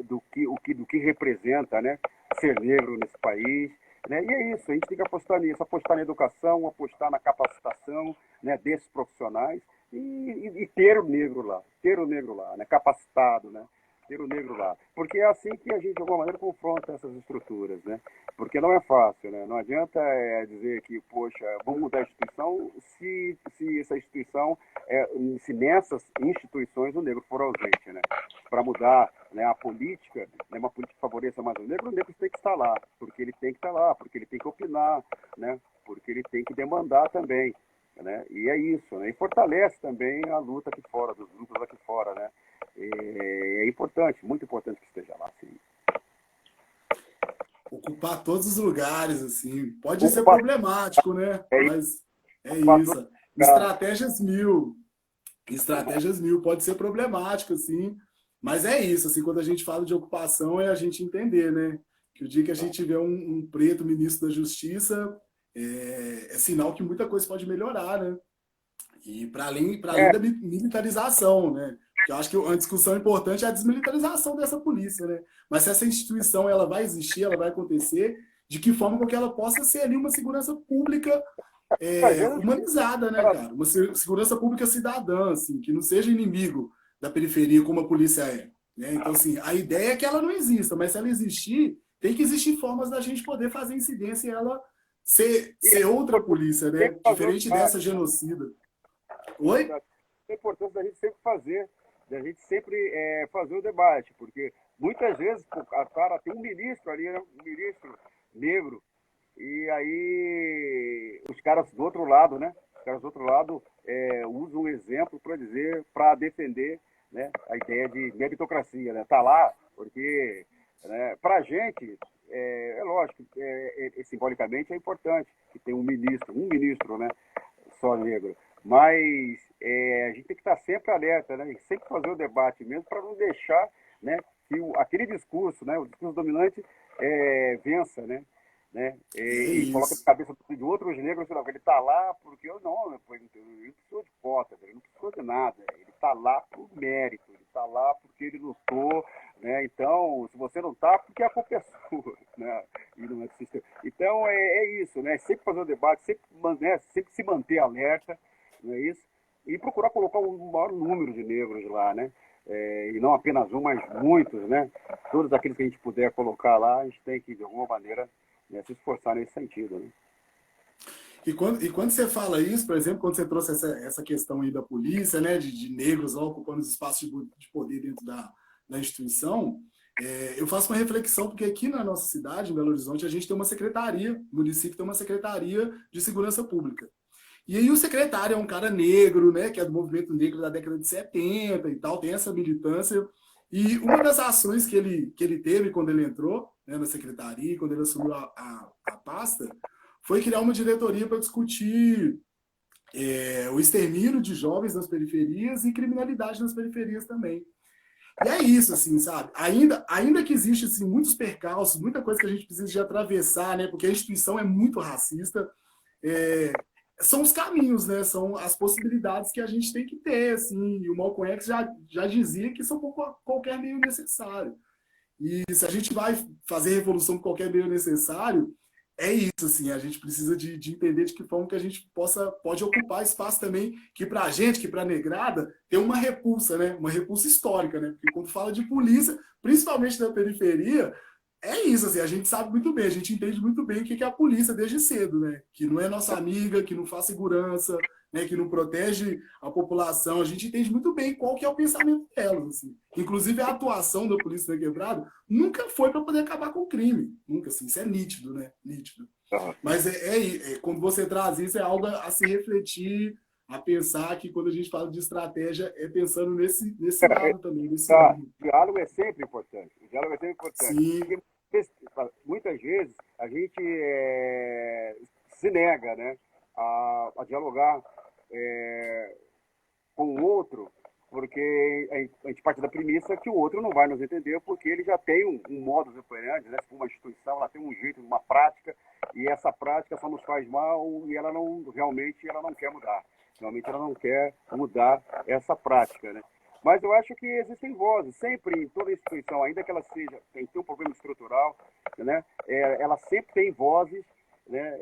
do que representa, né, ser negro nesse país. Né? E é isso, a gente tem que apostar nisso, apostar na educação, apostar na capacitação, né, desses profissionais e ter o negro lá, né, capacitado, né, ter o negro lá. Porque é assim que a gente, de alguma maneira, confronta essas estruturas, né? Porque não é fácil, né? Não adianta dizer que, poxa, vamos mudar a instituição se essa instituição, se nessas instituições o negro for ausente, né? Para mudar, né, a política, né, uma política que favoreça mais o negro tem que estar lá, porque ele tem que estar lá, porque ele tem que opinar, né? Porque ele tem que demandar também. Né? E é isso, né? E fortalece também a luta aqui fora, dos grupos aqui fora, né? É importante, muito importante que esteja lá, sim. Ocupar todos os lugares, assim, pode ser problemático, né? Mas é isso. Estratégias mil, pode ser problemático, assim, mas é isso, assim, quando a gente fala de ocupação é a gente entender, né? Que o dia que a gente tiver um preto ministro da Justiça, é sinal que muita coisa pode melhorar, né? E para além da militarização, né? Que eu acho que uma discussão importante é a desmilitarização dessa polícia, né? Mas se essa instituição ela vai existir, ela vai acontecer, de que forma que ela possa ser ali uma segurança pública humanizada, né, cara? Uma segurança pública cidadã, assim, que não seja inimigo da periferia como a polícia é. Né? Então, assim, a ideia é que ela não exista, mas se ela existir, tem que existir formas da gente poder fazer incidência e ela ser outra polícia, né? Diferente dessa genocida. Oi? É importante da gente sempre fazer o debate, porque muitas vezes cara, tem um ministro ali, né? Um ministro negro, e aí os caras do outro lado, né? Os caras do outro lado usam um exemplo para defender, né, a ideia de meritocracia, né? Tá lá porque, né, para a gente lógico, simbolicamente é importante que tenha um ministro, né, só negro. Mas a gente tem que estar sempre alerta, né? E sempre fazer o debate mesmo para não deixar, né, que aquele discurso, né, o discurso dominante vença, né? E coloca na cabeça de outros negros, não, ele está lá porque eu não precisou de cota, ele não precisou de nada, ele está lá por mérito, ele está lá porque ele lutou, né? Então, se você não está, porque a culpa é sua, né? E não é sistema. Então, é isso, né? Sempre fazer o debate, sempre se manter alerta, não é isso? E procurar colocar um maior número de negros lá, né? E não apenas um, mas muitos, né? Todos aqueles que a gente puder colocar lá, a gente tem que, de alguma maneira, né, se esforçar nesse sentido, né? E quando você fala isso, por exemplo, quando você trouxe essa questão aí da polícia, né, de negros ocupando os espaços de poder dentro da instituição, eu faço uma reflexão, porque aqui na nossa cidade, em Belo Horizonte, a gente tem uma secretaria, o município tem uma secretaria de segurança pública. E aí o secretário é um cara negro, né, que é do movimento negro da década de 70 e tal, tem essa militância. E uma das ações que ele teve quando ele entrou, né, na secretaria, quando ele assumiu a pasta, foi criar uma diretoria para discutir o extermínio de jovens nas periferias e criminalidade nas periferias também. E é isso, assim, sabe? Ainda que existe assim, muitos percalços, muita coisa que a gente precisa de atravessar, né? Porque a instituição é muito racista. São os caminhos, né? São as possibilidades que a gente tem que ter, assim. E o Malcolm X já dizia que são por qualquer meio necessário. E se a gente vai fazer revolução por qualquer meio necessário, é isso, assim, a gente precisa de entender de que forma que a gente pode ocupar espaço também, que para a gente, que para a negrada, tem uma repulsa, né? Uma repulsa histórica, né? Porque quando fala de polícia, principalmente na periferia, é isso, assim, a gente sabe muito bem, a gente entende muito bem o que é a polícia desde cedo, né? Que não é nossa amiga, que não faz segurança, né? Que não protege a população. A gente entende muito bem qual que é o pensamento delas, assim. Inclusive, a atuação da polícia na quebrada nunca foi para poder acabar com o crime. Nunca, assim, isso é nítido, né? Nítido. Mas quando você traz isso, é algo a se refletir, a pensar que quando a gente fala de estratégia, é pensando nesse lado também, nesse lado. O diálogo é sempre importante. O diálogo é sempre importante. Sim. Porque muitas vezes a gente se nega, né, a dialogar com o outro, porque a gente parte da premissa que o outro não vai nos entender, porque ele já tem um modus operandi, né? Uma instituição, ela tem um jeito, uma prática, e essa prática só nos faz mal e ela não, realmente, ela não quer mudar. Realmente ela não quer mudar essa prática, né? Mas eu acho que existem vozes, sempre em toda instituição, ainda que ela tenha um problema estrutural, né? Ela sempre tem vozes, né?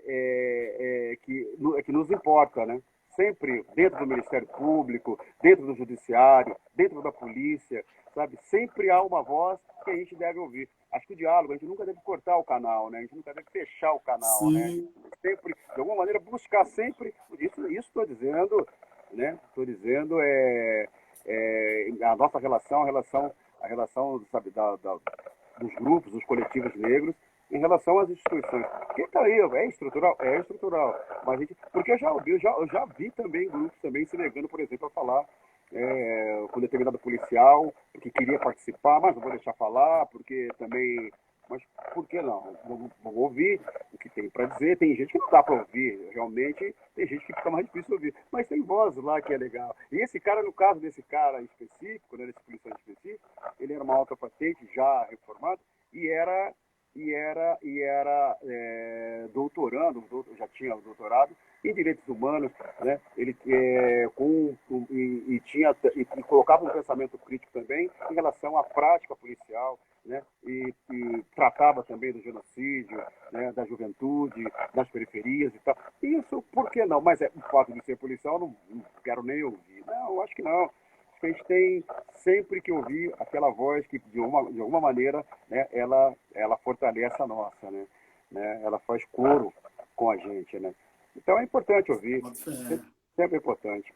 Que nos importa, né? Sempre dentro do Ministério Público, dentro do Judiciário, dentro da polícia, sabe? Sempre há uma voz que a gente deve ouvir. Acho que o diálogo, a gente nunca deve cortar o canal, né? A gente nunca deve fechar o canal, né? Sim. Sempre, de alguma maneira, buscar sempre, isso estou dizendo, né? Estou dizendo a nossa a relação, sabe, dos grupos, dos coletivos negros, em relação às instituições. Porque está aí, é estrutural? É estrutural. Mas porque eu já vi também grupos também se negando, por exemplo, a falar com determinado policial que queria participar, mas não vou deixar falar, porque também. Mas por que não? Vamos ouvir o que tem para dizer. Tem gente que não dá para ouvir, realmente, tem gente que fica mais difícil ouvir. Mas tem voz lá que é legal. E esse cara, no caso desse cara específico, né, desse policial específico, ele era uma alta patente, já reformado, e era doutorando, já tinha doutorado em direitos humanos, né? Ele e colocava um pensamento crítico também em relação à prática policial, né? E tratava também do genocídio, né? Da juventude, das periferias e tal. Isso, por que não? Mas o fato de ser policial, não quero nem ouvir. Não, acho que não. A gente tem sempre que ouvir aquela voz que, de alguma maneira, né, ela fortalece a nossa, né? Ela faz coro com a gente, né? Então é importante ouvir, sempre é importante.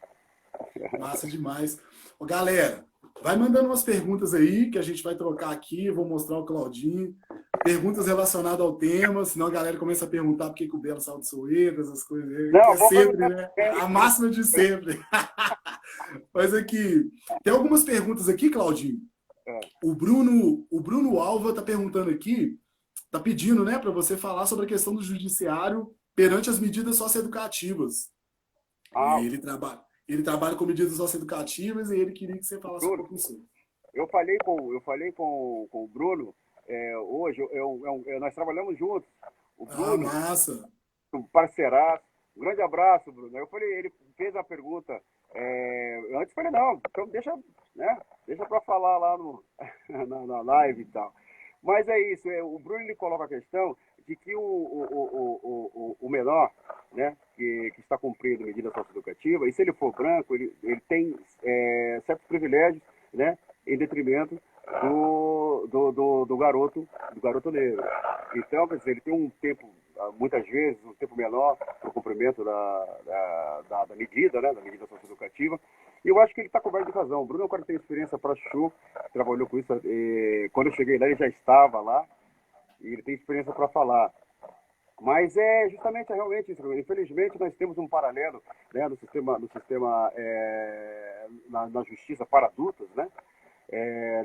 Massa demais. Ô, galera, vai mandando umas perguntas aí que a gente vai trocar aqui, eu vou mostrar o Claudinho. Perguntas relacionadas ao tema, senão a galera começa a perguntar por que o Belo saiu de Soeto, essas coisas aí, que Não, é sempre, né? A máxima de sempre. Mas aqui, tem algumas perguntas aqui, Claudinho. O Bruno Alva tá perguntando aqui, tá pedindo, né, para você falar sobre a questão do judiciário perante as medidas socioeducativas. Ele trabalha com medidas socioeducativas e ele queria que você falasse um Bruno, pouco sobre. eu falei com o Bruno hoje, nós trabalhamos juntos. O Ah, Bruno, massa. um parceiraço. Um grande abraço, Bruno. Eu falei, ele fez a pergunta. Eu antes falei, não, então deixa para falar lá na live e tal. Mas é isso, o Bruno ele coloca a questão de que o menor, né, que está cumprindo medida socioeducativa, e se ele for branco, ele tem certos privilégios, né, em detrimento do garoto negro. Então, quer dizer, ele tem um tempo, muitas vezes, um tempo menor para o cumprimento da medida, né, da medida socioeducativa. E eu acho que ele está coberto de razão. O Bruno é um cara que tem experiência para Chu, trabalhou com isso. Quando eu cheguei lá, ele já estava lá, e ele tem experiência para falar. Mas é justamente realmente isso. Infelizmente, nós temos um paralelo, né, na justiça para adultos, né?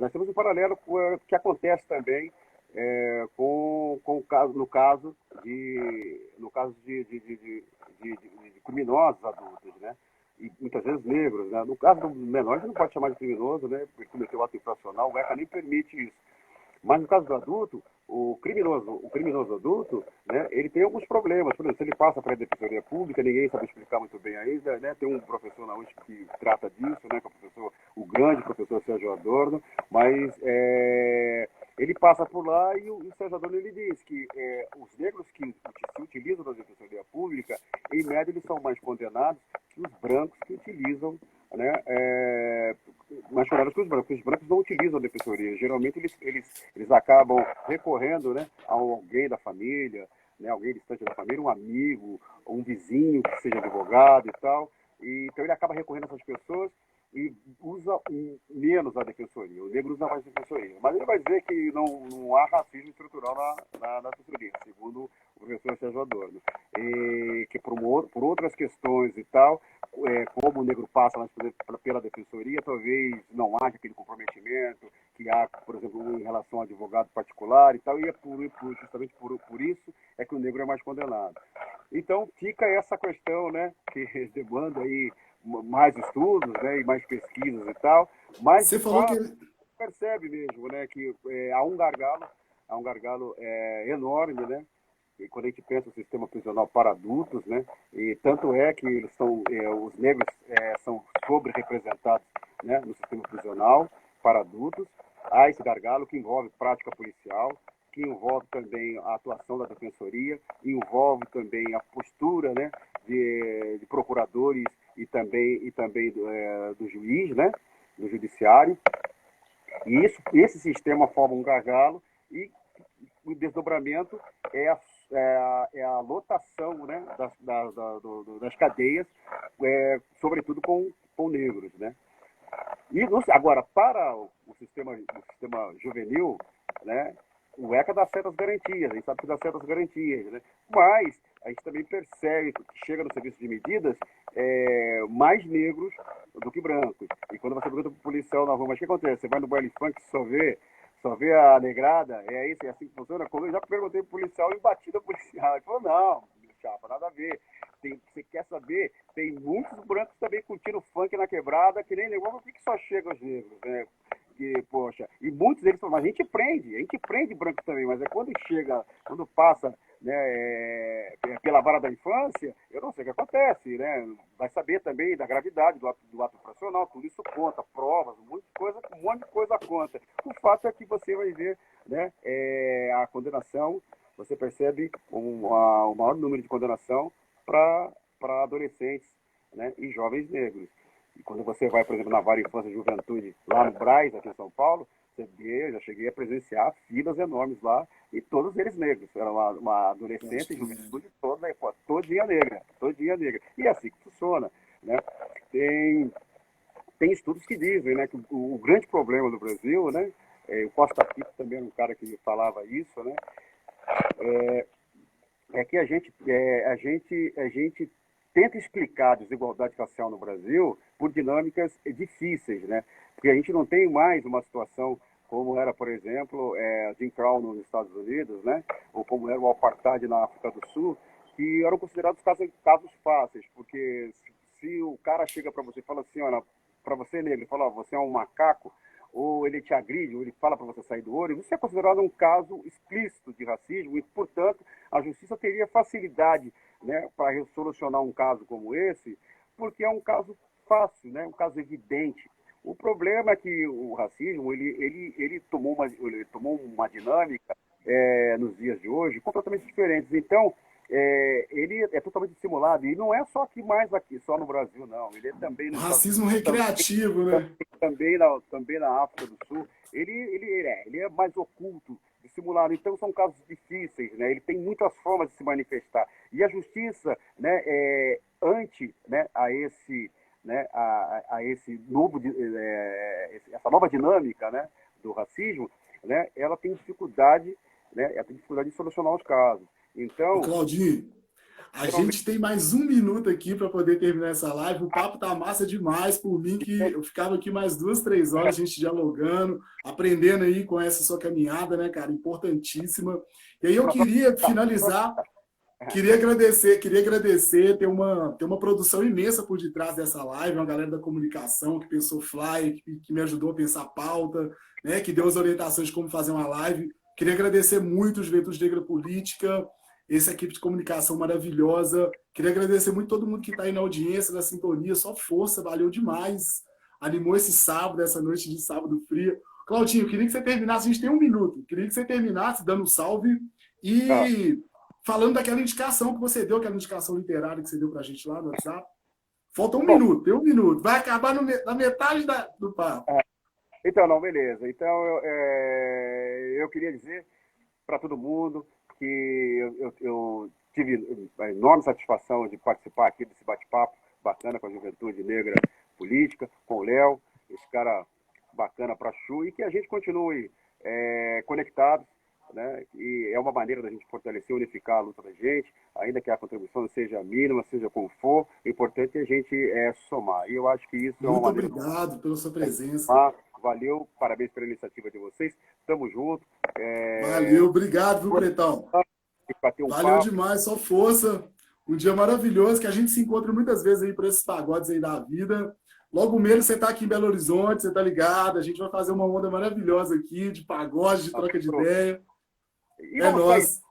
Nós temos um paralelo com o que acontece também no caso de criminosos adultos, né? E muitas vezes negros, né? No caso do menor, a gente não pode chamar de criminoso, né? Porque cometeu ato infracional, o ECA nem permite isso. Mas no caso do adulto, o criminoso adulto, né, ele tem alguns problemas. Por exemplo, se ele passa para a defensoria pública, ninguém sabe explicar muito bem ainda, né? Tem um professor na USP que trata disso, né, que é o grande professor Sérgio Adorno, mas ele passa por lá e o Sérgio Adorno ele diz que os negros que se utilizam da defensoria pública, em média, eles são mais condenados que os brancos que utilizam, né, mais condenados que os brancos. Os brancos não utilizam a defensoria. Geralmente eles acabam recorrendo, né, a alguém da família, né, alguém distante da família, um amigo, um vizinho que seja advogado e tal. Então ele acaba recorrendo a essas pessoas e usa menos a defensoria. O negro usa mais a defensoria. Mas ele vai dizer que não há racismo estrutural na defensoria, segundo o professor Sérgio Adorno. E que por outras questões e tal, como o negro passa pela defensoria, talvez não haja aquele comprometimento que há, por exemplo, em relação ao advogado particular e tal, e justamente por isso é que o negro é mais condenado. Então fica essa questão, né, que demanda aí mais estudos, né, e mais pesquisas e tal, mas Você de falou que fato percebe mesmo, né, que há um gargalo enorme, né, e quando a gente pensa no sistema prisional para adultos, né, e tanto é que eles são, os negros são sobre-representados, né, no sistema prisional para adultos, há esse gargalo que envolve prática policial, que envolve também a atuação da defensoria, envolve também a postura, né, de procuradores e também do juiz, né, do judiciário. E esse sistema forma um gargalo e o desdobramento é a lotação, né, das cadeias, sobretudo com negros, né? E agora, para o sistema juvenil, né, o ECA dá certas garantias, a gente sabe que dá certas garantias, né? Mas a gente também percebe que chega no serviço de medidas mais negros do que brancos. E quando você pergunta para o policial na rua, mas o que acontece? Você vai no baile funk só vê a negrada, isso, é assim que funciona? Quando eu já perguntei pro policial e bati da policial, ele falou, não, chapa, nada a ver. Você quer saber? Tem muitos brancos também curtindo funk na quebrada, que nem negócio, por que só chegam os negros, né? Que, poxa, e muitos deles falam, mas a gente prende brancos também, mas quando passa, né, pela vara da infância, eu não sei o que acontece, né? Vai saber também da gravidade do ato infracional, tudo isso conta, provas, um monte de coisa conta. O fato é que você vai ver, né, a condenação, você percebe o maior número de condenação para adolescentes, né, e jovens negros. E quando você vai, por exemplo, na Vara Infância e Juventude, lá no Brás, aqui em São Paulo, você vê, já cheguei a presenciar filas enormes lá, e todos eles negros. Era uma adolescência e juventude toda, todinha negra, todinha negra. E é assim que funciona, né? Tem estudos que dizem, né, que o grande problema do Brasil, né, o Costa Pinto também era um cara que falava isso, né, é que a gente tenta explicar a desigualdade racial no Brasil por dinâmicas difíceis, né? Porque a gente não tem mais uma situação como era, por exemplo, Jim Crow nos Estados Unidos, né? Ou como era o apartheid na África do Sul, que eram considerados casos fáceis, porque se o cara chega para você e fala assim, olha, para você negro, ele fala, ó, você é um macaco, ou ele te agride, ou ele fala para você sair do ouro, isso é considerado um caso explícito de racismo e, portanto, a justiça teria facilidade, né, para solucionar um caso como esse, porque é um caso fácil, né, um caso evidente. O problema é que o racismo ele tomou uma dinâmica nos dias de hoje completamente diferente. Então, ele é totalmente dissimulado. E não é só aqui, só no Brasil, não. Ele é também o nos Estados racismo Unidos, recreativo, né? também na África do Sul. Ele é mais oculto, dissimulado. Então, são casos difíceis, né? Ele tem muitas formas de se manifestar. E a justiça, né, né, né, a esse essa nova dinâmica, né, do racismo, né, ela tem dificuldade, né, de solucionar os casos. Ô, Então, Claudinho, a gente tem mais um minuto aqui para poder terminar essa live. O papo tá massa demais. Por mim, que eu ficava aqui mais 2, 3 horas, a gente dialogando, aprendendo aí com essa sua caminhada, né, cara? Importantíssima. E aí eu queria finalizar. Queria agradecer, ter uma produção imensa por detrás dessa live, uma galera da comunicação que pensou flyer, que me ajudou a pensar pauta, né, que deu as orientações de como fazer uma live. Queria agradecer muito o Juventude Negra Política, essa equipe de comunicação maravilhosa. Queria agradecer muito todo mundo que está aí na audiência, na sintonia, só força, valeu demais. Animou esse sábado, essa noite de sábado fria. Claudinho, eu queria que você terminasse, a gente tem um minuto, queria que você terminasse dando um salve tá. e falando daquela indicação que você deu, aquela indicação literária que você deu para a gente lá no WhatsApp. Falta um Bom, minuto, tem um minuto. Vai acabar na metade do papo. então, não, beleza. Então, eu queria dizer para todo mundo que eu tive a enorme satisfação de participar aqui desse bate-papo bacana com a Juventude Negra Política, com o Léo, esse cara bacana para Chu, e que a gente continue conectado, né? E é uma maneira da gente fortalecer, unificar a luta da gente, ainda que a contribuição seja mínima, seja como for, o importante é a gente somar. E eu acho que isso é uma Muito maneira obrigado pela sua de presença. somar. Valeu, parabéns pela iniciativa de vocês. Tamo junto. Valeu, obrigado, viu, Pretão? Bater um Valeu papo. demais, só força. Um dia maravilhoso, que a gente se encontra muitas vezes aí para esses pagodes aí da vida. Logo menos você tá aqui em Belo Horizonte, você tá ligado, a gente vai fazer uma onda maravilhosa aqui, de pagode, de troca de ideia. E É não só isso, nóis.